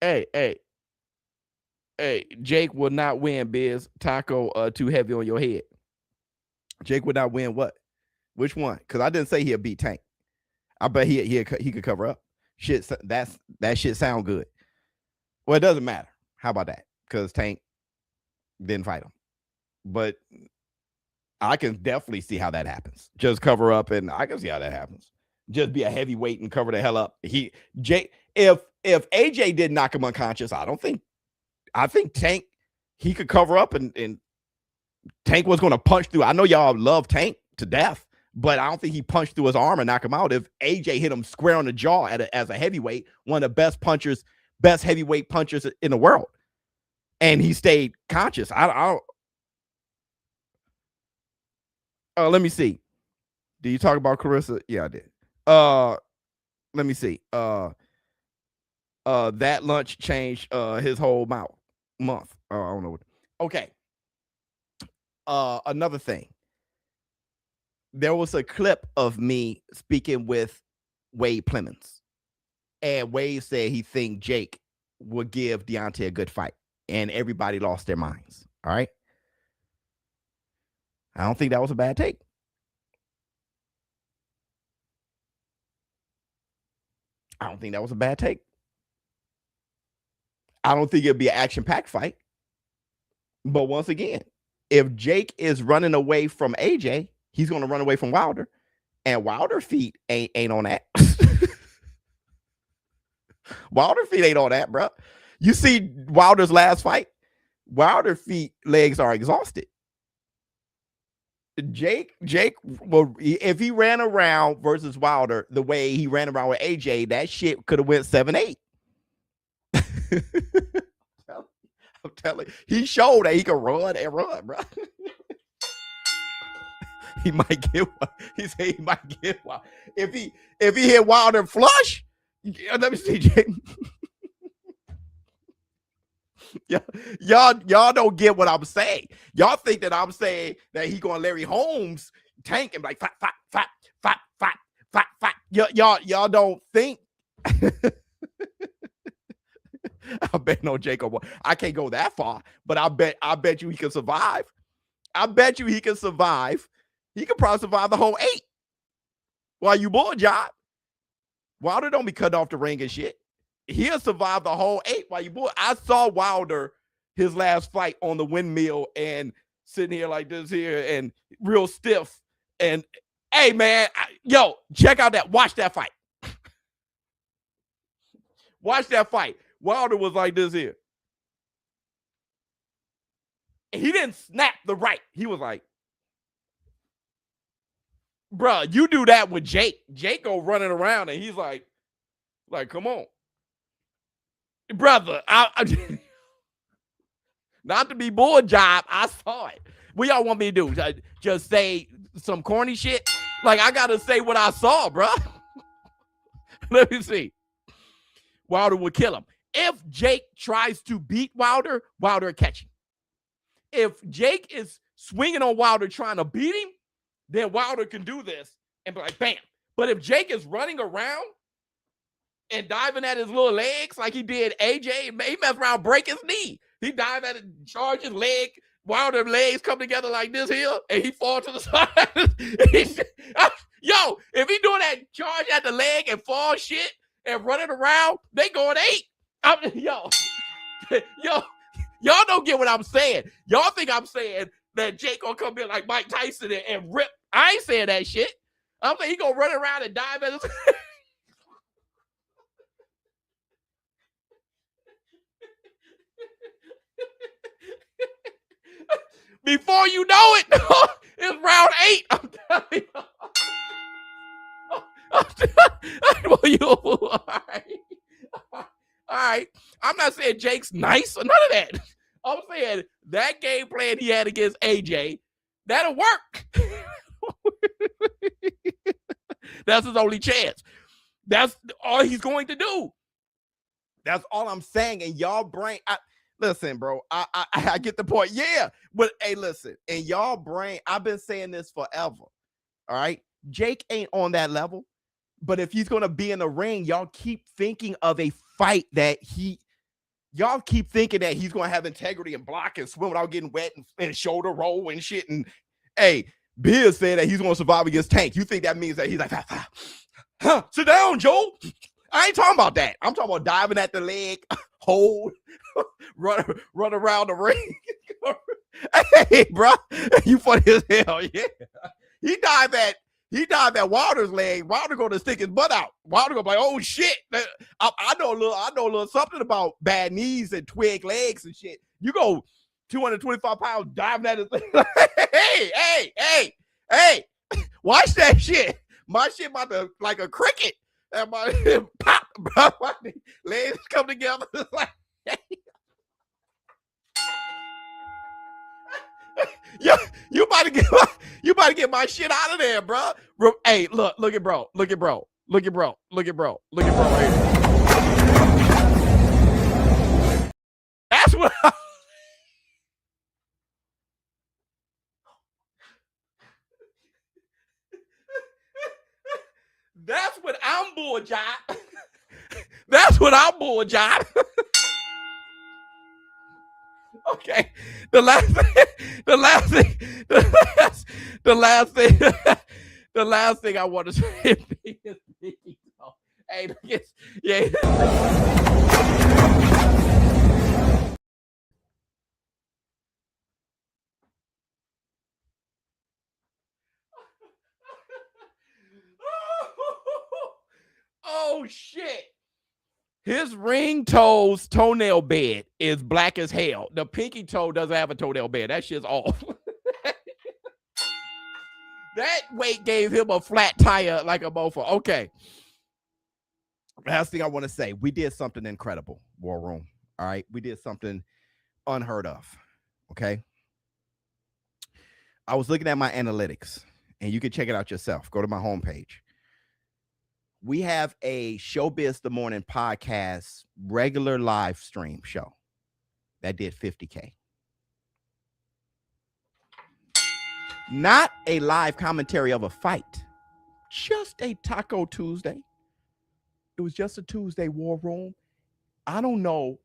S4: Hey, Jake will not win, Biz. Taco too heavy on your head. Jake would not win what? Which one? Because I didn't say he'll beat Tank. I bet he could cover up. Shit, that shit sound good. Well, it doesn't matter. How about that? Because Tank didn't fight him. But I can definitely see how that happens. Just cover up, and I can see how that happens. Just be a heavyweight and cover the hell up. If AJ did knock him unconscious, I think Tank, he could cover up and Tank was going to punch through. I know y'all love Tank to death, but I don't think he punched through his arm and knock him out. If AJ hit him square on the jaw as a heavyweight, one of the best heavyweight punchers in the world, and he stayed conscious. Let me see. Did you talk about Claressa? Yeah, I did. Let me see. That lunch changed his whole month. I don't know. Okay. Another thing. There was a clip of me speaking with Wade Plemons, and Wade said he think Jake would give Deontay a good fight, and everybody lost their minds. All right. I don't think that was a bad take. I don't think that was a bad take. I don't think it'd be an action-packed fight. But once again, if Jake is running away from AJ, he's going to run away from Wilder. And Wilder feet ain't on that. Wilder feet ain't on that, bro. You see Wilder's last fight? Wilder feet legs are exhausted. Jake, well, if he ran around versus Wilder the way he ran around with AJ, that shit could have went 7-8. I'm telling you, he showed that he could run and run, bro. He might get one. He said he might get one. If he hit Wilder flush, let me see, Jake. Y'all don't get what I'm saying. Y'all think that I'm saying that he going Larry Holmes Tank and like fight. Y'all don't think. I bet no Jacob. I can't go that far, but I bet you he can survive. I bet you he can survive. He could probably survive the whole 8 while you bull job. Wilder don't be cut off the ring and shit. He'll survive the whole 8 while you bull. I saw Wilder his last fight on the windmill and sitting here like this here and real stiff. And hey, man, yo, check out that. Watch that fight. Watch that fight. Wilder was like this here. He didn't snap the right. He was like, bruh, you do that with Jake. Jake go running around and he's like, come on. Brother, I not to be bull job, I saw it. What y'all want me to do? Just say some corny shit? Like, I got to say what I saw, bruh. Let me see. Wilder would kill him. If Jake tries to beat Wilder, Wilder will catch him. If Jake is swinging on Wilder trying to beat him, then Wilder can do this and be like, bam. But if Jake is running around and diving at his little legs like he did AJ, he messed around, break his knee. He dived at it, charge his leg, Wilder legs come together like this here, and he fall to the side. Yo, if he doing that charge at the leg and fall shit and running around, they going 8. Yo, y'all don't get what I'm saying. Y'all think I'm saying that Jake gonna come in like Mike Tyson and rip. I ain't saying that shit. I'm saying he gonna run around and dive at his. Before you know it, it's round 8. I'm telling you. All right. I'm not saying Jake's nice or none of that. I'm saying that game plan he had against AJ, that'll work. That's his only chance. That's all he's going to do. That's all I'm saying. And y'all brain, listen, bro, I get the point. Yeah. But hey, listen, in y'all brain, I've been saying this forever. All right. Jake ain't on that level. But if he's going to be in the ring, y'all keep thinking of a fight that y'all keep thinking that he's going to have integrity and block and swim without getting wet and shoulder roll and shit. And hey, Biz said that he's going to survive against Tank. You think that means that he's like, sit down, Joe. I ain't talking about that. I'm talking about diving at the leg, hold, run around the ring. Hey, bro, you funny as hell. Yeah, he dived at Wilder's leg. Wilder going to stick his butt out. Wilder going to be like, oh shit. I know a little something about bad knees and twig legs and shit. You go 225 pounds diving at his leg. Hey, watch that shit. My shit about to like a cricket. And my pop, bro. My legs come together. Like, hey. You about to get my shit out of there, bro. Hey, look at bro. Look at bro right here. That's what that's what I'm bull job. That's what I'm bull job. Okay. The last thing I want to say is hey, yeah. Oh shit. His ring toe's toenail bed is black as hell. The pinky toe doesn't have a toenail bed. That shit's off. That weight gave him a flat tire like a mofo. Okay. Last thing I want to say, we did something incredible, War Room. All right. We did something unheard of. Okay. I was looking at my analytics, and you can check it out yourself. Go to my homepage. We have a Showbiz the Morning podcast regular live stream show that did 50K. Not a live commentary of a fight, just a Taco Tuesday. It was just a Tuesday, War Room. I don't know,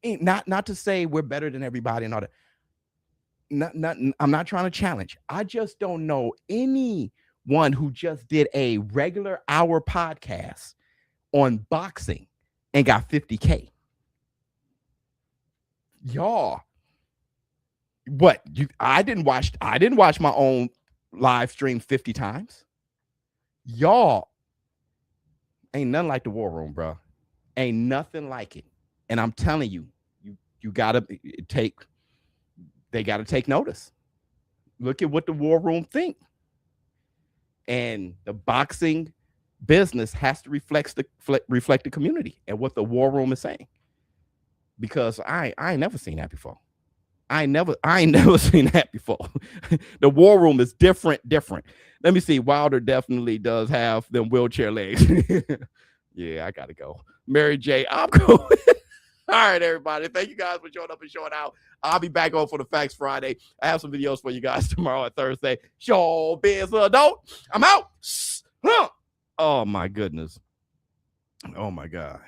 S4: not to say we're better than everybody and all that. I'm not trying to challenge. I just don't know anyone who just did a regular hour podcast on boxing and got 50K. Y'all, what? I didn't watch my own live stream 50 times. Y'all, ain't nothing like the War Room, bro. Ain't nothing like it. And I'm telling you, you gotta take notice. Look at what the War Room think. And the boxing business has to reflect the community and what the War Room is saying. Because I ain't never seen that before. I ain't never seen that before. The War Room is different. Let me see. Wilder definitely does have them wheelchair legs. Yeah, I gotta go. Mary J, I'm going. All right, everybody. Thank you guys for showing up and showing out. I'll be back on for the Facts Friday. I have some videos for you guys tomorrow and Thursday. Showbiz adult. I'm out. Oh my goodness. Oh my God.